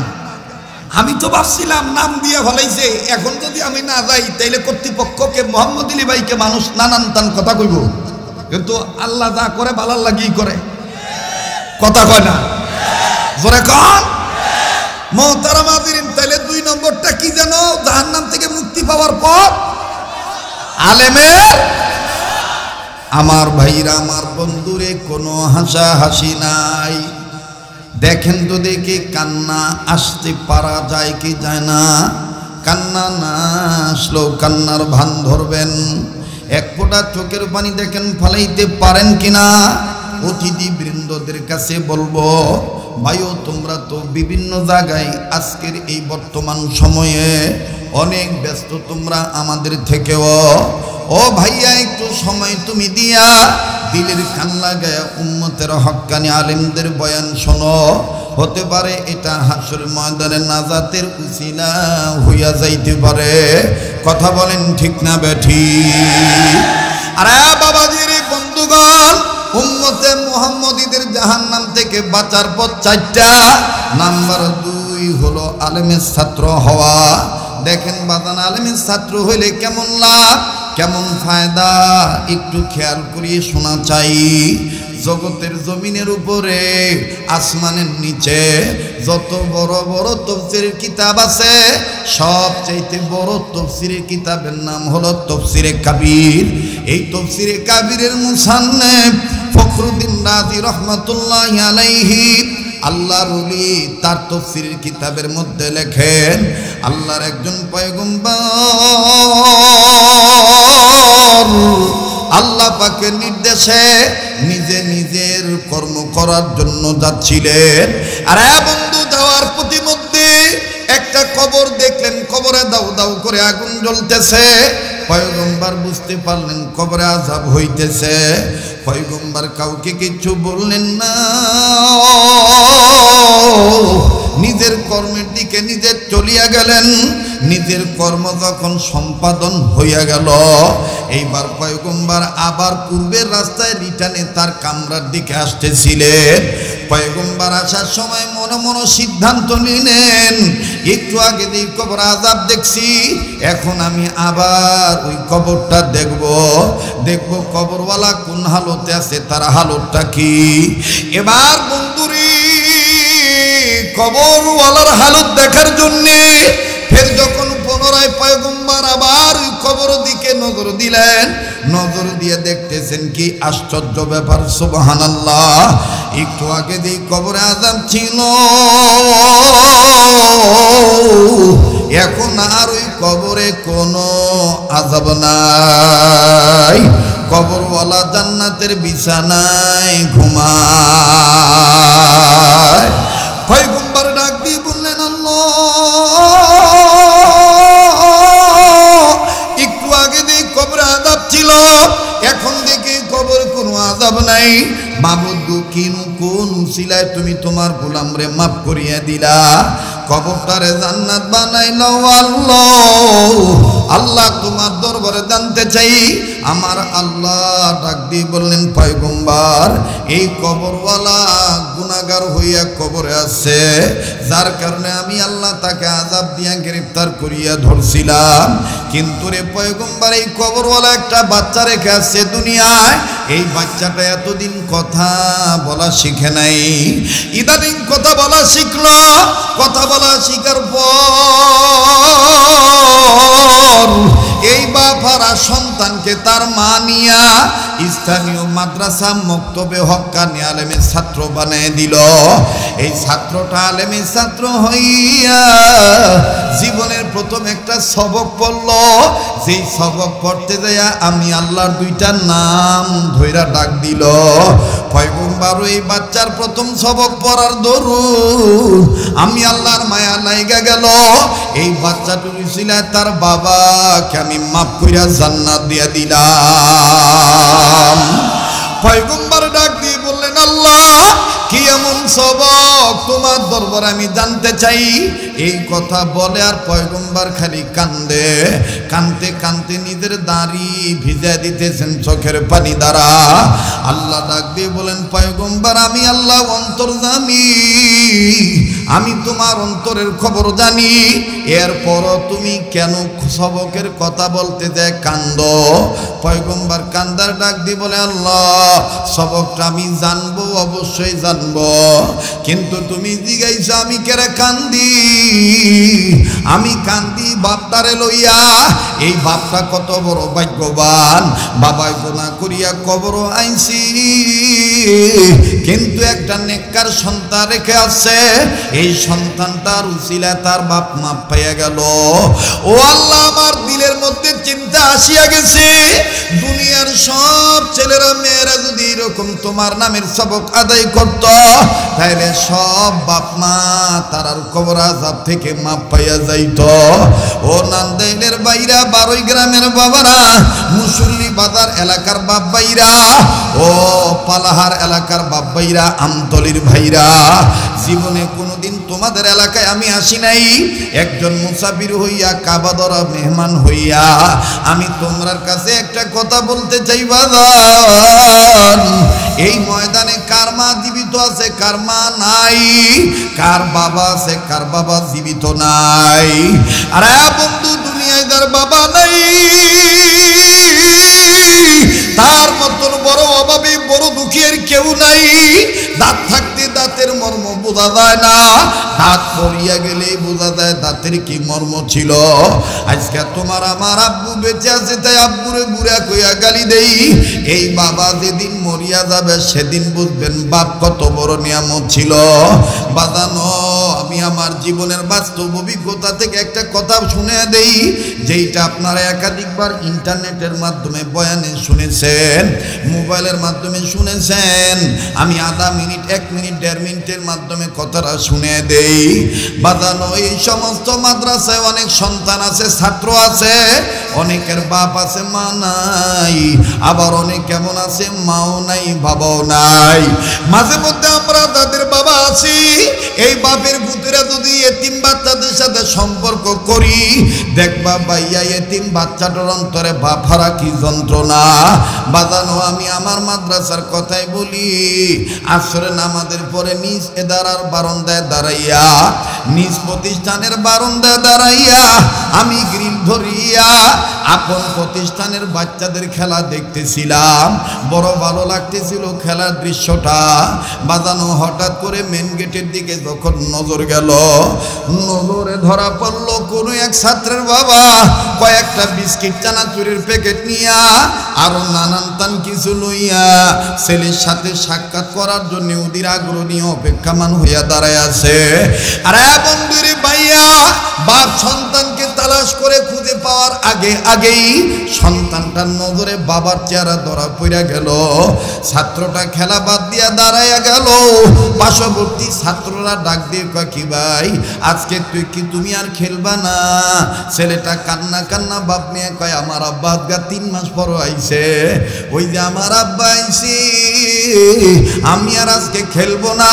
আমি তো ভাবছিলাম নাম দিয়ে ফেলাইছে, এখন যদি আমি না যাই তাইলে কর্তৃপক্ষকে মোহাম্মদ আলী ভাইকে মানুষ নানান তান কথা কইব, কিন্তু আল্লাহ যা করে ভালো লাগি করে। কথা কয় না? জোরে কন। মোহতারাম হাজিরিন, তাইলে 2 নম্বরটা কি জানো? জাহান্নাম থেকে মুক্তি পাওয়ার পর আলেমের। আমার ভাইরা, আমার বন্ধুরে, কোনো হাসা হাসি নাই। দেখেন তো দেখি কান্না আসতে পারা যায় কি যায় না? কান্না না আসলেও কান্নার ভান ধরবেন। এক ফোঁটা চোখের পানি দেখেন ফালাইতে পারেন কিনা? অতিথি বৃন্দদের কাছে বলবো, ভাইও তোমরা তো বিভিন্ন জায়গায় আজকের এই বর্তমান সময়ে অনেক ব্যস্ত তোমরা আমাদের থেকেও। ও ভাইয়া, একটু সময় তুমি দিয়া দিলের কান লাগায় উম্মতের হক্কানি আলেমদের বয়ান শোনো। হতে পারে এটা হাসর ময়দানে নাজাতের উসিলা হইয়া যাইতে পারে। কথা বলেন ঠিক না বেঠি? আরে বাবাজির বন্ধুগণ, উম্মতে মুহাম্মদীদের জাহান্নাম থেকে বাঁচার পথ 4টা। নাম্বার 2 হলো আলেমের ছাত্র হওয়া। দেখেন বাজান, আলেমের ছাত্র হইলে কেমন লাভ, কেমন ফায়দা, একটু খেয়াল করিয়ে শোনা চাই। জগতের জমিনের উপরে, আসমানের নিচে যত বড় বড় তাফসীরের কিতাব আছে, সবচাইতে বড় তাফসীরের কিতাবের নাম হলো তাফসীরে কাবীর। এই তাফসীরে কাবীরের মুসান্নিফ ফখরুদ্দীন রাজি রাহমাতুল্লাহি আলাইহি, আল্লাহর ওলি, তার তাফসীরের কিতাবের মধ্যে লেখেন, আল্লাহর একজন পয়গম্বর আল্লাহ পাকের নির্দেশে নিজে নিজের কর্ম করার জন্য যাচ্ছিলেন। আর বন্ধু, যাওয়ার প্রতিমধ্যে একটা কবর দেখলেন, কবরে দাউ দাউ করে আগুন জ্বলতেছে। পয়গম্বর বুঝতে পারলেন কবরে আযাব হইতেছে। পয়গম্বর কাউকে কিছু বললেন না, নিজের কর্মের দিকে নিজে চলিয়া গেলেন। নিজের কর্ম যখন সম্পাদন হইয়া গেল, এইবার পয়গম্বর আবার পূর্বের রাস্তায় রিটার্নে তার কামরার দিকে আসতেছিলেন। পয়গম্বর আসার সময় মনে মনে সিদ্ধান্ত নিলেন, একটু আগে যে কবর আযাব দেখছি, এখন আমি আবার ওই কবরটা দেখব কবরওয়ালা কোন হালতে আছে, তার হালতটা কি। এবার বন্ধুরি, কবরওয়ালার হালত দেখার জন্যে ফের যখন পুনরায় পয়গম্বর আবার কবর দিকে নজর দিলেন, নজর দিয়ে দেখতেছেন কি আশ্চর্য ব্যাপার, সুবহানাল্লাহ। একটু আগে যে কবরে আযাব ছিল, এখন আর ওই কবরে কোনো আযাব নাই। কবরওয়ালা জান্নাতের বিছানায় ঘুমায়। পয়গম্বর ডাক দিয়ে বললেন, আল্লাহ, একটু আগে দিয়ে কবরে আযাব ছিল, এখন দেখি কবর কোনো আযাব জবাব নাই। মাবুদ কিনু কোন উসিলায় তুমি তোমার গোলাম রে মাফ করিয়া দিলা, কবরটারে জান্নাত বানাইলো আল্লাহ। আল্লাহ তোমার দরবারে জানতে চাই। আমার আল্লাহ ডাক দিয়ে বললেন, পয়গম্বর এই কবরওয়ালা গুনাহগার হইয়া কবরে আছে, যার কারণে আমি আল্লাহ তাকে আযাব দিয়া গ্রেফতার করিয়া ধরছিলাম। কিন্তু রে পয়গম্বর এই কবরওয়ালা একটা বাচ্চা রেখে আসছে দুনিয়ায়। এই বাচ্চাটা এতদিন কথা বলা শিখে নাই, ইদানিং কথা বলা শিখলো। কথা বলা শিখার পর এই বাপারা সন্তানকে তার মা নিয়া স্থানীয় মাদ্রাসা মক্তবে হক্কানি আলেমের ছাত্র বানিয়ে দিল। এই ছাত্রটা আলেমের ছাত্র হইয়া জীবনের প্রথম একটা সবক পড়ল। যেই সবক পড়তে যাইয়া আমি আল্লাহর দুইটা নাম ধইরা ডাক দিল। পয়গম্বর এই বাচ্চার প্রথম সবক পড়ার দরুন আমি আল্লাহর মায়া লাইগা গেল। এই বাচ্চাটির উসিলায় তার বাবাকে আমি মাফ কইরা জান্নাত দিয়া দিলাম। পয়গম্বর ডাক দিয়ে বললেন, আল্লাহ কি এমন সবক তোমার দরবারে আমি জানতে চাই। এই কথা বলে আর পয়গম্বর খালি কান্দে, কানতে কানতে নিজের দাড়ি ভিজা দিতেছেন চোখের পানি দ্বারা। আল্লাহ ডাক দিয়ে বলেন, পয়গম্বর আমি আল্লাহ অন্তর্যামী, আমি তোমার অন্তরের খবর জানি। এরপরও তুমি কেন সবকের কথা বলতে যায় কান্দ? পয়গম্বর কান্দার ডাক দিয়ে বলে, আল্লাহ সবকটা আমি জানবো, অবশ্যই জানবো, কিন্তু তুমি জিগাইছো আমি কেরে কান্দি। আমি কান্দি বাপটারে লইয়া। এই বাপটা কত বড় ভাগ্যবান, বাবাই গুনাহ করিয়া কবর আইছি, কিন্তু একটা নেককার সন্তান রেখে আছে। এই সন্তানটার উসিলায় তার বাপ মাপ পাইয়া গেল। ও আল্লাহ আমার দিলের মধ্যে চিন্তা আসিয়া গেছে, দুনিয়ার সব ছেলেরা মেয়েরা যদি এরকম তোমার নামের সবক আদায় করত, তাহলে সব বাপ মা তারার কবর আযাব থেকে মাপ পাইয়া যাইত। ও নান্দাইলের বাইরা, বারোই গ্রামের বাবারা, মুসল্লি বাজার এলাকার বাপ ভাইরা, ও পালাহার এলাকার বাপ ভাইরা, আমতলির ভাইরা, জীবনে কোনোদিন তোমাদের এলাকায় আমি আসি নাই। একজন মুসাফির হইয়া, কাবাদরা মেহমান হইয়া আমি তোমার কাছে একটা কথা বলতে চাই বাজার। এই ময়দানে কার মা জীবিত আছে, কার মা নাই? কার বাবা আছে, কার বাবা জীবিত নাই? আরে বন্ধু, দুনিয়ায় যার বাবা নাই তার মতন বড় অভাবী, বড় দুঃখের কেউ নাই। দাঁত থাকতে দাঁতের মর্ম বোঝা যায় না, দাঁত পড়িয়া গেলে বোঝা যায় দাঁতের কি মর্ম ছিল। আজকে তোমার আমার আব্বু বেঁচে আছে, তাই আব্বুরে বুড়া কইয়া গালি দেই। এই বাবা যেদিন মরিয়া যাবে সেদিন বুঝবেন বাপ কত বড় নিয়ামত ছিল। বাজানো, আমি আমার জীবনের বাস্তব অভিজ্ঞতা থেকে একটা কথা শুনে দেই, যেইটা আপনারা একাধিকবার ইন্টারনেটের মাধ্যমে বয়ানে শুনেছেন, মোবাইলের মাধ্যমে শুনেছেন। আমি আধা মিনিট, 1 মিনিট, 1.5 মিনিটের মাধ্যমে কথাটা শুনে দেই। বাজানো, এই সমস্ত মাদ্রাসায় অনেক সন্তান আছে, ছাত্র আছে, অনেকের বাপ আছে, মা নাই, আবার অনেক কেমন আছে, মাও নাই, বাবাও নাই। মাঝে মধ্যে আমরা তাদের বাবা আছি, এই বাপের ভূতেরা যদি এতিম বাচ্চাদের সাথে সম্পর্ক করি, দেখবা ভাইয়া এতিম বাচ্চাটার অন্তরে বাপ হারা কি যন্ত্রণা। বাজানো, আমি আমার মাদ্রাসার কথাই বলি। আসরে নামাজের পরে নিজ এদারার বারান্দায় দাঁড়াইয়া, নিজ প্রতিষ্ঠানের বারান্দায় দাঁড়াইয়া আমি গ্রিল ধরিয়া আপন প্রতিষ্ঠানের বাচ্চাদের খেলা দেখতেছিলাম। বড় ভালো লাগতেছিল খেলার দৃশ্যটা। বাজানো, হঠাৎ করে মেন গেটের দিকে যখন নজর গেল, নজরে ধরা পড়ল কোনো এক ছাত্রের বাবা কয়েকটা বিস্কিট, চানাচুরের প্যাকেট নিয়া আরো নানান তান কিছু লইয়া ছেলের সাথে সাক্ষাৎ করার জন্য ওদের আগ্রহ নিয়ে অপেক্ষামান হইয়া দাঁড়ায় আছে। আরে বন্ধুরে ভাইয়া, বাপ সন্তানকে তালাশ তালাশ করে খুঁজে পাওয়ার আগেই সন্তানটার নজরে বাবার চেহারা ধরা পড়ে গেল। ছাত্রটা খেলা বাদ দিয়া দাঁড়াইয়া গেল। পার্শ্ববর্তী ছাত্ররা ডাক দিয়ে কয়, কি ভাই আজকে তুমি আর খেলবা না? ছেলেটা কান্না কান্না বাপ নিয়ে কয়, আমার আব্বা আজকে 3 মাস পর আইছে। ওই যে আমার আব্বা আইছে, আমি আর আজকে খেলবো না,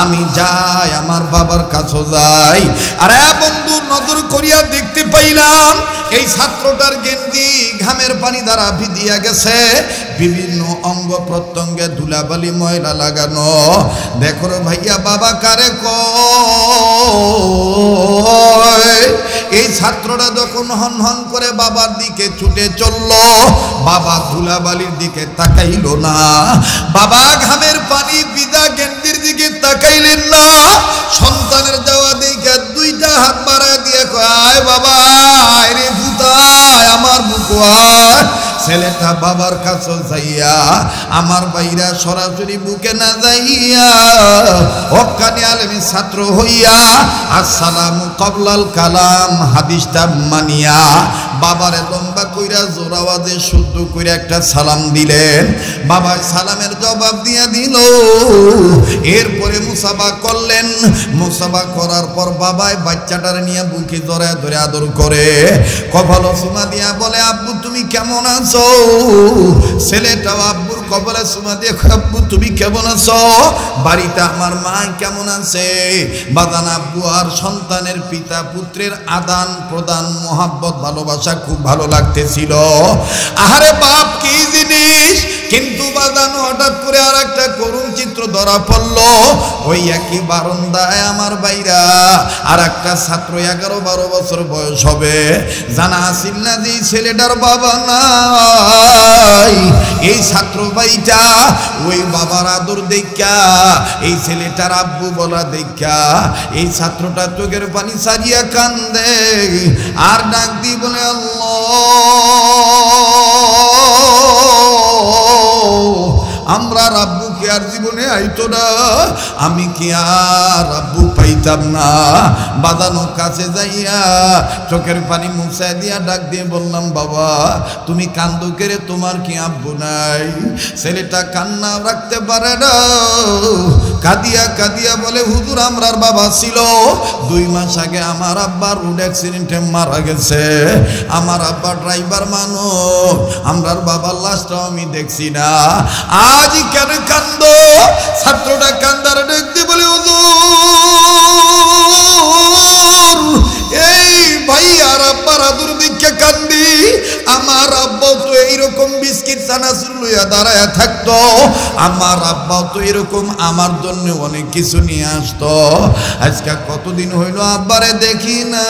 আমি যাই আমার বাবার কাছে যাই। আরে বন্ধু, নজর করিয়া দেখতে পাইলাম এই ছাত্রটার গেঞ্জি ঘামের পানি দ্বারা ভিজিয়া গেছে, বিভিন্ন অঙ্গ প্রত্যঙ্গে ধুলাবালি ময়লা লাগানো। দেখো ভাইয়া, বাবা কারে কয়? এই ছাত্রটা যখন হন হন করে বাবার দিকে ছুটে চলল, বাবা ধুলাবালির দিকে তাকাইল না, বাবা ঘামের পানি ভিজা গেঞ্জির দিকে তাকাইলেন না। সন্তানের যাওয়া দেখে 2টা হাত বাড়ায় দিয়ে কয়, বাবা রে ভূতায় আমার বুকুয়ার। ছেলেটা বাবার কাছে যাইয়া আমার বাইরা সরাসরি বুকে না যাইয়া হক্কানি আলেমী ছাত্র হইয়া আসসালামু ক্বাবলাল কালাম হাদিসটা মানিয়া বাবারে লম্বা কইরা জোর আওয়াজে শুদ্ধ কইরা একটা সালাম দিলেন। বাবা সালামের জবাব দিয়া দিল। এরপরে মুসাফা করলেন। মুসাফা করার পর বাবাই বাচ্চাটার নিয়ে বুকে জড়ায় ধরে আদর করে কপাল চুমা দিয়া বলে, আব্বু তুমি কেমন আছো? ছেলেটাও আব্বুর কপালে চুমা দিয়ে, আব্বু তুমি কেমন আছো? বাড়িতে আমার মা কেমন আছে? বাদান আব্বু আর সন্তানের পিতা পুত্রের আদান প্রদান মহাব্বত ভালোবাসা খুব ভালো লাগতেছিল। আহারে বাপ কি জিনিস! কিন্তু বাদান হঠাৎ করে আর একটা করুণ চিত্র ধরা পড়ল। ওই একই বারান্দায় আমার বাইরা আর একটা ছাত্র 11-12 বছর বয়স হবে। জানা আসিল না যে ছেলেটার বাবা নাই। এই ছাত্র ভাইটা ওই বাবার আদর দেখা, এই ছেলেটার আব্বু বলা দেখা এই ছাত্রটা চোখের পানি সারিয়া কান্দে আর ডাক দিয়ে বলে, আল্লাহ আমরা রাব্বুকে আর জীবনে আইতো না, আমি কি আর রাব্বু পাইতাম না? বাদানো কাছে যাইয়া চোখের পানি মুছায় দিয়া ডাক দিয়ে বললাম, বাবা তুমি কান্দো কেরে, তোমার কি আব্বু নাই? ছেলেটা কান্না রাখতে পারে না, কাঁদিয়া কাঁদিয়া বলে, হুজুর আমরার বাবা ছিল, 2 মাস আগে আমার আব্বা রোড অ্যাক্সিডেন্টে মারা গেছে। আমার আব্বা ড্রাইভার মানুষ, আমরার বাবার লাশটাও আমি দেখছি না। আজ কেন কান্দো? ছাত্রটা কান্দার দেখতে বলে, হুজুর এই ভাই আর আব্বার আদর দিকে কান্দি। আমার আব্বাও তো এইরকম বিস্কিট চানাচুর লইয়া দাঁড়ায় থাকতো, আমার আব্বাও তো এরকম আমার জন্য অনেক কিছু নিয়ে আসতো। আজকে কতদিন হইল আব্বারে দেখি না।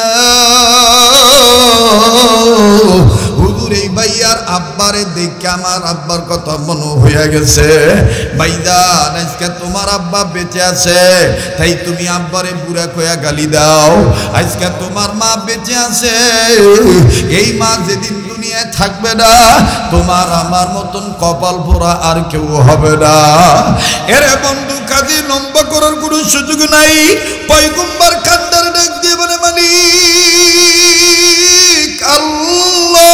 হুজুর এই ভাইয়ার আব্বারে দেখে আমার আব্বার কথা মনে হইয়া গেছে। ভাইজান আজকে তোমার আব্বা বেঁচে আছে, তাই তুমি আব্বারে বুড়া কয়া গালি দাও। আজকে তোমার মা বেঁচে আছে, এই মা যেদিন দুনিয়ায় থাকবে না, তোমার আমার মতন কপাল পোড়া আর কেউ হবে না। এরে বন্ধু, কাজে লম্বা করার কোনো সুযোগ নাই। পয়গম্বর কান্দার ডাক দিয়ে বলে, মালিক আল্লাহ।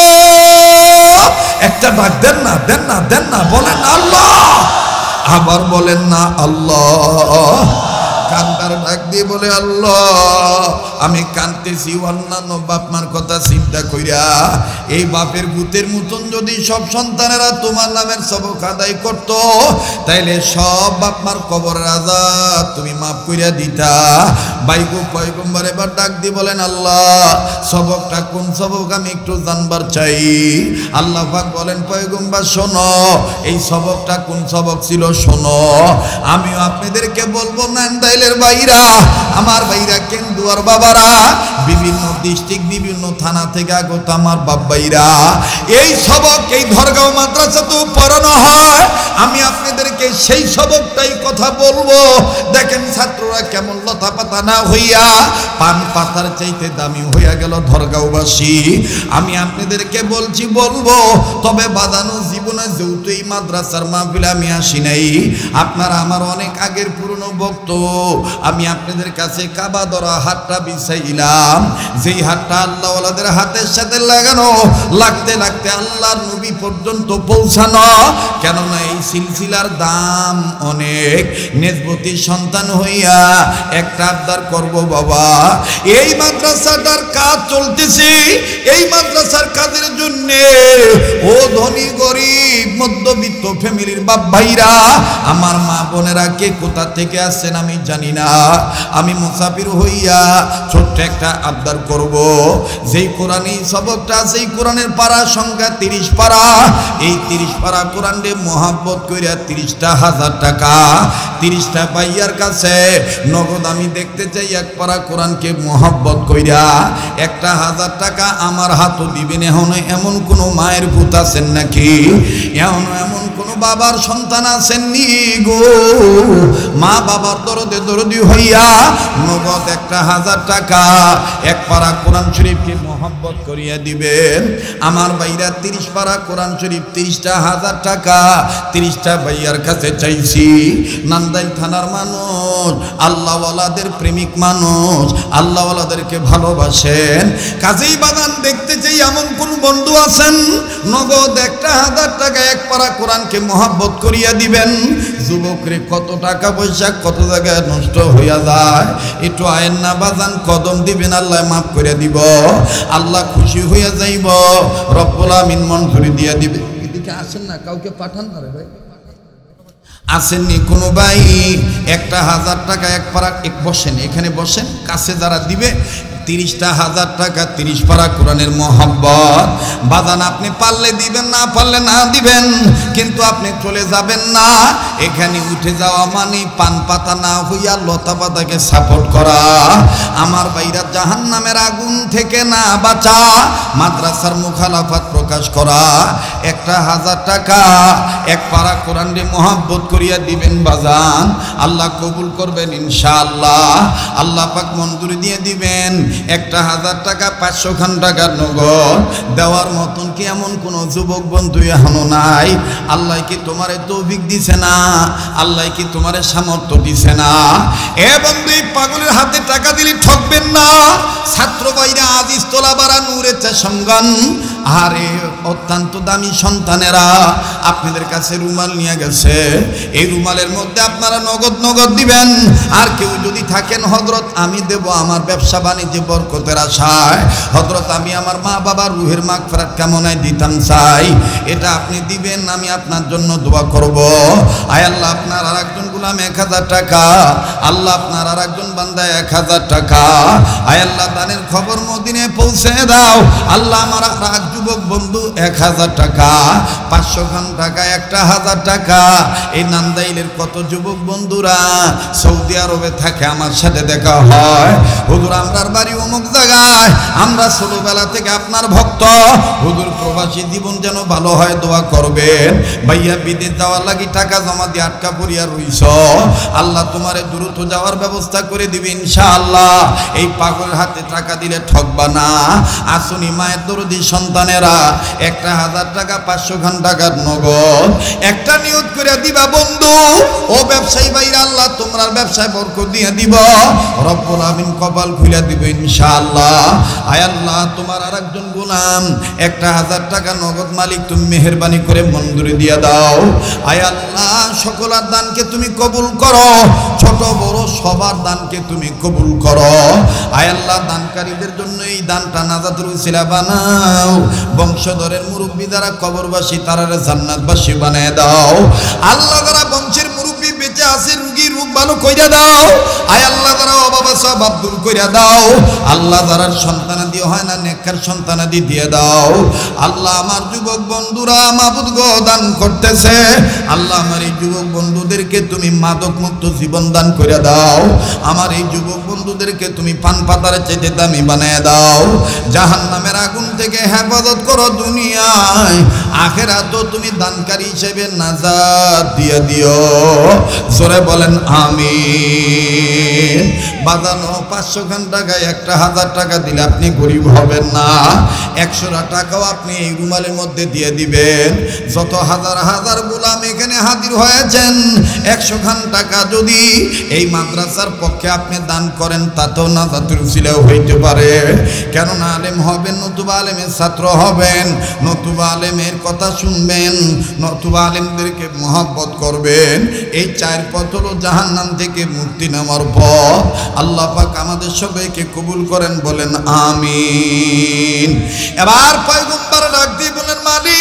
একটা ডাক দেন না, দেন না, দেন না, বলেন আল্লাহ, আবার বলেন না আল্লাহ। কান্দার ডাক দিয়ে বলে, আল্লাহ আমি কাঁদতেছি অন্যান্য বাপ মার কথা চিন্তা কইরা। এই বাপের ভূতের মতন যদি সব সন্তানেরা তোমার নামের সবক আদায় করত, তাইলে সব বাপ মার কবরের আযাব তুমি মাফ কইরা দিতা। বাইগো পয়গম্বর এবার ডাক দিয়ে বলেন, আল্লাহ সবকটা কোন সবক আমি একটু জানবার চাই। আল্লাহ পাক বলেন, পয়গম্বর শোনো, এই সবকটা কোন সবক ছিল শোনো। আমিও আপনাদেরকে বলবো না, তাইলের বাইরা আমার বাইরা কেন্দুয়ার বাবারা, বিভিন্ন ডিস্ট্রিক্ট বিভিন্ন থানা থেকে আগত আমার বাপ ভাইরা, এই সবক এই ধরগাঁও মাদ্রাসাতেও পড়ানো হয়। আমি আপনাদেরকে সেই সবকটাই কথা বলবো। দেখেন ছাত্ররা কেমন লতা পাতা না হইয়া পান পাতার চাইতে দামি হইয়া গেল ধরগাঁওবাসী, আমি আপনাদেরকে বলবো, তবে বাদানো জীবনে যেহেতু এই মাদ্রাসার মাহফিলে আমি আসি নাই, আপনারা আমার অনেক আগের পুরনো ভক্ত, আমি আপনাদের কাছে কাবা ধরা হাতটা বিছাইলাম, যেই হাতটা আল্লাহওয়ালাদের হাতের সাথে লাগানো, লাগতে লাগতে আল্লাহর নবী পর্যন্ত পৌঁছানো। কেননা এই সিলসিলার দাম অনেক। নেজবতী সন্তান হইয়া একটা আবদার করব বাবা, এই মাদ্রাসাটার কাজ চলতেছে, এই মাদ্রাসার কাজের জন্য ও ধনী গরিব মধ্যবিত্ত ফ্যামিলির বাপ ভাইরা, আমার মা বোনেরা কে কোথা থেকে আসছেন আমি জানি না, আমি মুসাফির হইয়া ছোট্ট একটা আবদার করব। যেই কোরআনী সবকটা, সেই কোরআনের পারা সংখ্যা 30 পারা, এই 30 পারা কোরআনে মোহাব্বত কইরা 30,000 টাকা, 30টা ভাইয়ার কাছে নগদ আমি দেখতে চাই এক পারা কোরআনকে মোহাব্বত কইরা 1,000 টাকা আমার হাতও দিবেন। এমন কোন মায়ের পুত আছেন নাকি? এমন কোন বাবার সন্তান আছেন নি গো? মা বাবার দরদি হইয়া নগদ 1,000 টাকা এক পারা কোরআন শরীফকে মোহাব্বত করিয়া দিবেন। আমার ভাইরা 30 পারা কোরআন শরীফ 30,000 টাকা 30টা ভাইয়ার কাছে চাইছি। নান্দাইল থানার মানুষ, আল্লাহওয়ালাদের প্রেমিক মানুষ, আল্লাহওয়ালাদেরকে ভালোবাসেন, কাজেই বাগান দেখতে চাই এমন কোন বন্ধু আছেন, নগদ 1,000 টাকা এক পারা কোরআনকে মোহাব্বত করিয়া দিবেন। যুবকরে কত টাকা পয়সা কত জায়গায় নষ্ট হইয়া যায়, একটু আয়েন না বাজান, কদম দিবেন, আল্লাহ মাফ করে দিব, আল্লাহ খুশি হইয়া যাইব, রব্বুল আমিন মঞ্জুরি দিয়া দিবে। এদিকে আসেন না, কাউকে পাঠান না রে ভাই, আসেননি কোনো ভাই? 1,000 টাকা এক পারা বসেন, এখানে বসেন, কাছে যারা দিবে 30,000 টাকা 30 পারা কোরআনের মোহাব্বত। বাজান আপনি পারলে দিবেন, না পারলে না দিবেন, কিন্তু আপনি চলে যাবেন না। এখানে উঠে যাওয়া মানে পান পাতা না হইয়া লতা পাতাকে সাপোর্ট করা। আমার ভাইরা জাহান্নামের আগুন থেকে না বাঁচা, মাদ্রাসার মুখালাফাত প্রকাশ করা। 1,000 টাকা এক পারা কোরআনে মোহাব্বত করিয়া দিবেন বাজান, আল্লাহ কবুল করবেন ইনশাআল্লাহ, আল্লাহ পাক মঞ্জুরি দিয়ে দিবেন। 1,000 টাকা 500 খান টাকার নগদ দেওয়ার মতন কি এমন কোন যুবক বন্ধু এখনো নাই? আল্লাহ কি তোমারে তৌফিক দিছে না? আল্লাহ কি তোমারে সামর্থ্য দিছে না? এ বন্ধু, এই পাগলের হাতে টাকা দিলে ঠকবেন না। ছাত্র ভাইরা আজ ইস্তলা বাড়া নূরে চাষমগান, আরে অত্যন্ত দামি সন্তানেরা আপনাদের কাছে রুমাল নিয়ে গেছে, এই রুমালের মধ্যে আপনারা নগদ দিবেন। আর কেউ যদি থাকেন, হযরত আমি দেব আমার ব্যবসা বাণিজ্যে বরকতের আশায়, হযরত আমি আমার মা বাবার রুহের মাগফিরাত কামনায় দিতাম চাই, এটা আপনি দিবেন, আমি আপনার জন্য দোয়া করব। আয় আল্লাহ, আপনার আর একজন গোলাম 1,000 টাকা, আল্লাহ আপনার আর একজন বান্দা 1,000 টাকা, আয় আল্লাহ দানের খবর মদিনে পৌঁছে দাও। আল্লাহ আমার আর যুবক বন্ধু 1,000 টাকা, 500 খান টাকা 1,000 টাকা। এই নান্দাইলের কত যুবক বন্ধুরা সৌদি আরবে থাকে, আমার সাথে দেখা হয়, হুজুর আমরার বাড়ি অমুক জায়গায়, আমরা ছোটবেলা থেকে আপনার ভক্ত, হুজুর প্রবাসী জীবন যেন ভালো হয় দোয়া করবেন। ভাইয়া বিদেশ যাওয়ার লাগি টাকা জমা দিয়ে আটকা পড়িয়া রইছ, আল্লাহ তোমারে দ্রুত যাওয়ার ব্যবস্থা করে দিবে ইনশাআল্লাহ। এই পাগলের হাতে টাকা দিলে ঠকবা না। আসুনি মায়ের দরদি সন্তানেরা 1,000 টাকা 500 খান টাকার নগদ একটা নিয়ত করে দিবা বন্ধু। ও ব্যবসায়ী ভাইরা, আল্লাহ তোমার ব্যবসায় বরকত দিয়ে দিব, রব্বুল আমিন কপাল খুলে দিব ইনশাআল্লাহ। আয় আল্লাহ, তোমার আর একজন গোলাম 1,000 টাকা নগদ মালিক, তুমি মেহেরবানি করে মঞ্জুরি দিয়ে দাও। আয় আল্লাহ, সকলের দানকে তুমি কবুল করো, ছোট বড় সবার দানকে তুমি কবুল করো। আয় আল্লাহ, দানকারীদের জন্য এই দানটা নাজাতের উসিলা বানাও, বংশধরের মুরব্বী যারা কবরবাসী তারা জান্নাতবাসী বানায় দাও। আল্লাহ, যারা বংশের মুরব্বী বেঁচে আছে, রোগী রোগ ভালো কইরা দাও। আয় আল্লাহ, যারা অভাব সব দূর কইরা দাও। আল্লাহ, যারা সন্তানাদি হয় না, নেককার সন্তানাদি দিয়ে দাও। আল্লাহ, আমার যুবক বন্ধুরা মাবুদ গো দান করতেছে, আল্লাহ আমার এই যুবক বন্ধুদেরকে তুমি মাদক মুক্ত জীবন দান করে দাও। আমার এই যুবক বন্ধুদেরকে তুমি পান পাতার চাইতে দামি বানায় দাও। জাহান্নামের আগুন থেকে হেফাজত করো দুনিয়ায়, আখিরাতেও তুমি দানকারী হিসেবে নাজাত দিয়ে দিও। জোরে বলেন বলেন আমিন। বাজানো 500 খান টাকায় 1000 টাকা দিলে আপনি গরিব হবেন না। 100 টাকাও আপনি এই রুমালের মধ্যে দিয়ে দিবেন। যত হাজার হাজার গোলাম এখানে হাজির হয়েছেন, 100 খান টাকা যদি এই মাদ্রাসার পক্ষে আপনি দান করেন, তাতেও নাজাতুল উসিলাও হইতে পারে। কেননা আলেম হবেন, নতুবা আলেমের ছাত্র হবেন, নতুবা আলেমের কথা শুনবেন, নতুবা আলেমদেরকে মহব্বত করবেন। এই 4 পথ হলো জাহান্নাম থেকে মুক্তি নেওয়ার পথ। আল্লাহ পাক আমাদের সবাইকে কবুল করেন, বলেন আমিন। এবার পয়গম্বর ডাক দিয়ে বলেন, মালিক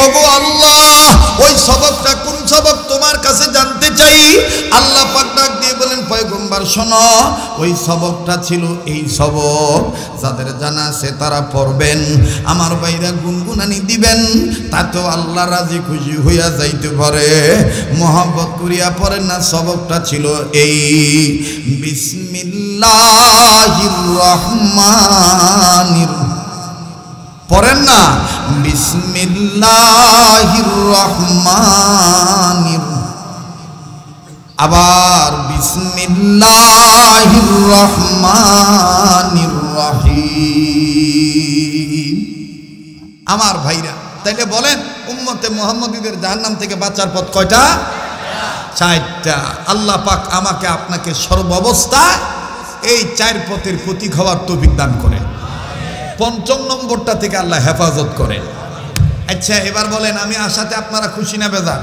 ওগো আল্লাহ, ওই সবকটা কোন সবক তোমার কাছে জানতে চাই। আল্লাহ পাক ডাক দিয়ে বলেন, পয়গম্বর শোনো, ওই সবকটা ছিল এই সবক, যাদের জানা আছে তারা পড়বেন, আমার ভাইরা গুনগুনানি দিবেন, তাতেও আল্লাহ রাজি খুশি হইয়া যাইতে পারে। মহব্বত করিয়া পড়েন না। সবকটা ছিল এই, বিসমিল্লাহির রহমানির, পড়েন না, বিসমিল্লাহির রহমানির, আবার বিসমিল্লাহির রহমানির রহিম। আমার ভাইরা, তাইলে বলেন উম্মতে মুহাম্মদীদের জাহান্নাম থেকে বাঁচার পথ কয়টা? 4টা। আল্লাহ পাক আমাকে আপনাকে সর্বাবস্থায় এই 4 পথের প্রতীক হওয়ার তৌফিক দান করে। 5ম নম্বরটা থেকে আল্লাহ হেফাজত করে। আচ্ছা, এবার বলেন আমি আশাতে আপনারা খুশি না বেজার?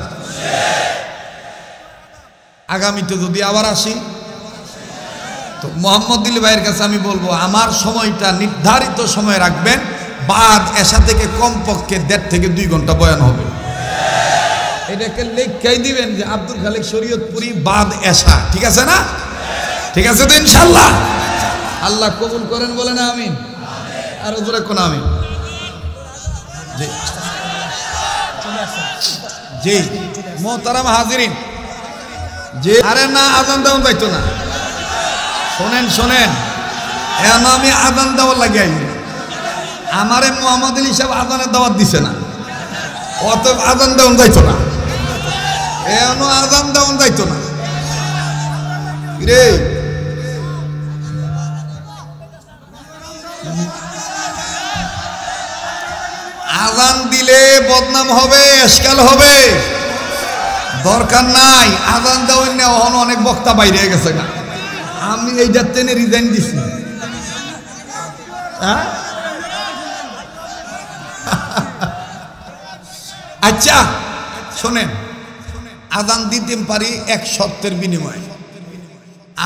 আগামীতে যদি আবার আসি তো মোহাম্মদ দিল ভাইয়ের কাছে আমি বলবো, আমার সময়টা নির্ধারিত সময় রাখবেন, বাদ এশা থেকে কমপক্ষে 1.5 থেকে 2 ঘন্টা বয়ান হবে। এটাকে লেখাই দিবেন যে আব্দুল খালেক শরীয়তপুরি বাদ এশা, ঠিক আছে না? ঠিক আছে তো ইনশাআল্লাহ? আল্লাহ কবুল করেন, বলেন আমিন। আর জোরে কোন আমিন। জি জি মোহতারাম হাজিরিন, যে আরে না আজান দেওয়া যাইতো না। শোনেন শোনেন, এখন আমি আজান দেওয়ার লাগে আইনি, আমারে মোহাম্মদ আলী সাহেব আজানের দাওয়াত দিছে না, অত আজান দেওয়া যাইতো না, এখনো আজান দেওয়া যাইতো না রে। আজান দিলে বদনাম হবে, এশকাল হবে, দরকার নাই। আজান দেওয়ার না, অনেক বক্তা বাইরে গেছে না, আমি এইটার টেনে রিজাইন দিছি। আচ্ছা শোনেন, আজান দিতে পারি এক শর্তের বিনিময়ে।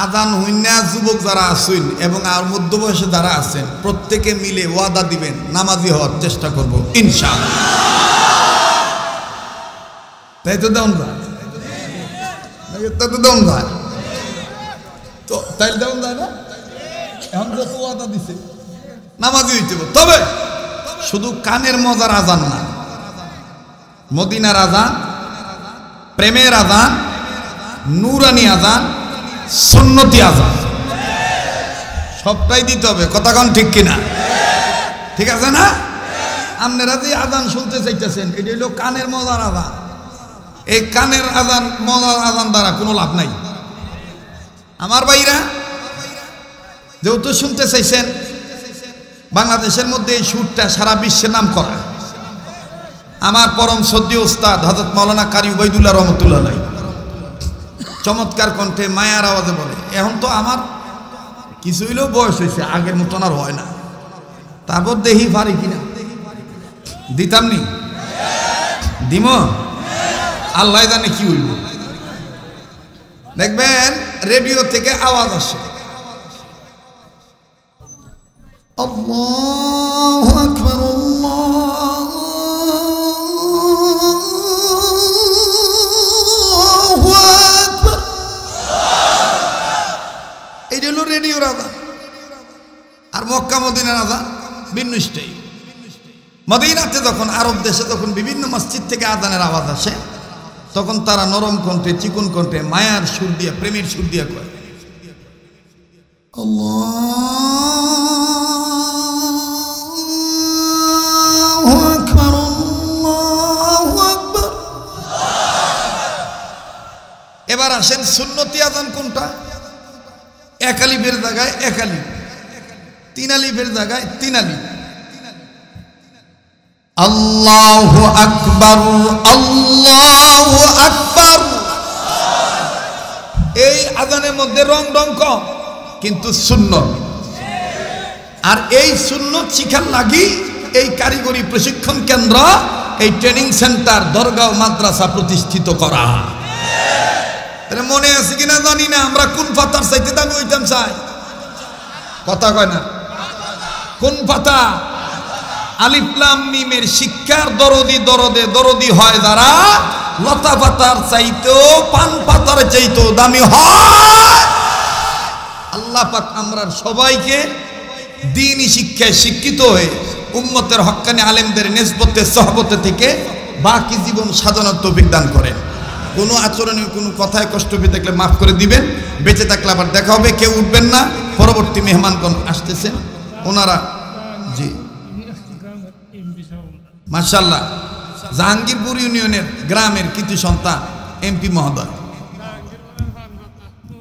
আজান হইনা যুবক যারা আছেন এবং আর মধ্য বয়সে যারা আছেন, প্রত্যেকে মিলে ওয়াদা দিবেন নামাজি হওয়ার চেষ্টা করব ইনশাআল্লাহ। তাই তো দেন যায়, তাই তো দেন যায়, তো তাই দেন যায় না? এখন যত ওয়াদা দিছে নামাজি হইতে হবে, তবে শুধু কানের মজার আজান না, মদিনার আজান, প্রেমের আজান, নূরানি আজান, সুন্নতি আজান, সবটাই দিতে হবে। কথা কোন ঠিক কিনা? ঠিক আছে না? আপনারা যে আজান শুনতে চাইতেছেন, এটি হলো কানের মজার আজান। এই কানের আজান, মজার আজান দ্বারা কোনো লাভ নাই। আমার ভাইরা যেহেতু শুনতে চাইছেন, বাংলাদেশের মধ্যে এই সুরটা সারা বিশ্বে নাম করা। আমার পরম শ্রদ্ধেয় উস্তাদ হযরত মাওলানা কারি উবাইদুল্লাহ রহমতুল্লাহ আলাইহি চমৎকার কণ্ঠে মায়ার আওয়াজে বলে। এখন তো আমার কিছু হইলেও বয়স হয়েছে, আগের মতন আর হয় না। তারপর দেখি পারি কিনা, দিতাম নি, দিম, আল্লাহ জানে কি হইব। দেখবেন রেডিও থেকে আওয়াজ আসে, আল্লাহু আকবার, আল্লাহু আকবার। এই হলো রেডিওর আজান। আর মক্কা মদিনার আজান ভিন্ন স্টাইল। মদিনাতে যখন, আরব দেশে যখন বিভিন্ন মসজিদ থেকে আজানের আওয়াজ আসে, তখন তারা নরম কণ্ঠে, চিকন কণ্ঠে, মায়ার সুর দিয়া, প্রেমের সুর দিয়া কয়, আল্লাহু আকবার, আল্লাহু আকবার। আসেন সুন্নতি আজান কোনটা? এক আলিফের জায়গায় এক আলিফ, তিন আলিফের জায়গায় তিন আলিফ। আল্লাহু আকবার, আল্লাহু আকবার। এই আজানের মধ্যে রং কম, কিন্তু সুন্নত। আর এই সুন্নত শিখার লাগি এই কারিগরি প্রশিক্ষণ কেন্দ্র, এই ট্রেনিং সেন্টার, দরগাহ, মাদ্রাসা প্রতিষ্ঠিত করা। মনে আছে কিনা জানি না, আমরা কোন পাতার চাইতে দামি হইতাম চাই, কথা কয় না? কোন পাতা? আলিফ লাম মিমের শিক্ষার দরদি হয় যারা, লতা পাতার চাইতেও পান পাতার চাইতেও দামি হয়। আল্লাহ পাক আমরা সবাইকে দ্বীনি শিক্ষায় শিক্ষিত হয়ে উম্মতের হক্কানি আলেমদের নিসবতে সহবতে থেকে বাকি জীবন সাজানোর তৌফিক দান করেন। কোনো আচরণে কোনো কথায় কষ্ট পেয়ে থাকলে মাফ করে দিবেন। বেঁচে থাকলে আবার দেখা হবে, কেউ উঠবেন না। পরবর্তী মেহমানগণ আসতেছেন, ওনারা জি মাশাআল্লাহ জাহাঙ্গীরপুর ইউনিয়নের গ্রামের কৃতি সন্তান এমপি মহোদয়,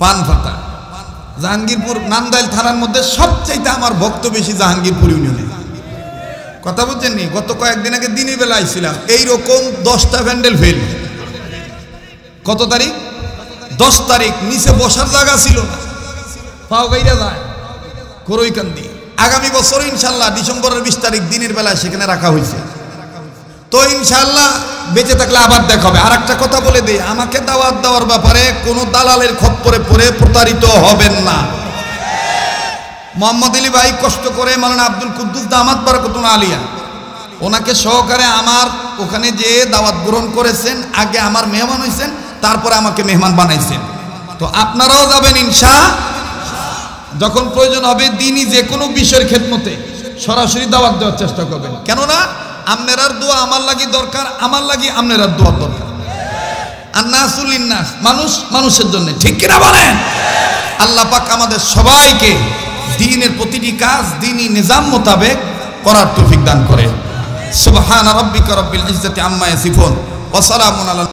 পানফাটা। জাহাঙ্গীরপুর নান্দাইল থানার মধ্যে সবচাইতে আমার ভক্ত বেশি জাহাঙ্গীরপুর ইউনিয়নে, কথা বুঝছেন নি? গত কয়েকদিন আগে দিনের বেলা আইছিলাম, এইরকম 10টা প্যান্ডেল ফেল। কত তারিখ? 10 তারিখ। নিচে বসার জায়গা ছিল না, পাও গাইরা যায় করইকান্দি। আগামী বছর ইনশাল্লাহ ডিসেম্বরের 20 তারিখ দিনের বেলায় সেখানে রাখা হয়েছে। তো ইনশাল্লাহ বেঁচে থাকলে আবার দেখা হবে। আর একটা কথা বলে দিই, আমাকে দাওয়াত দেওয়ার ব্যাপারে কোনো দালালের খপ্পরে পড়ে প্রতারিত হবেন না। মোহাম্মদ আলী ভাই কষ্ট করে মাওলানা আব্দুল কুদ্দুস দামাত বারাকাতুল আলিয়া, ওনাকে সহকারে আমার ওখানে যে দাওয়াত গ্রহণ করেছেন, আগে আমার মেহমান হয়েছেন, তারপরে আমাকে মেহমান বানাইছেন। তো আপনারাও যাবেন ইনশাআল্লাহ। যখন প্রয়োজন হবে দ্বীনি যে কোনো বিষয়ের খেদমতে সরাসরি দাওয়াত দেওয়ার চেষ্টা করবেন। কেননা আপনার দোয়া আমার লাগি দরকার, আমার লাগি আপনার দোয়া দরকার। আর নাসুল ইন্নাস, মানুষ মানুষের জন্য, ঠিক কিনা বলেন? আল্লাহ পাক আমাদের সবাইকে দ্বীনের প্রতিটি কাজ দ্বীনি নিজাম মোতাবেক করার তৌফিক দান করে। সুবহান রাব্বিকা রাব্বিল ইজ্জাতি আম্মা ইয়াসিফুন ওয়া সালামুন আলা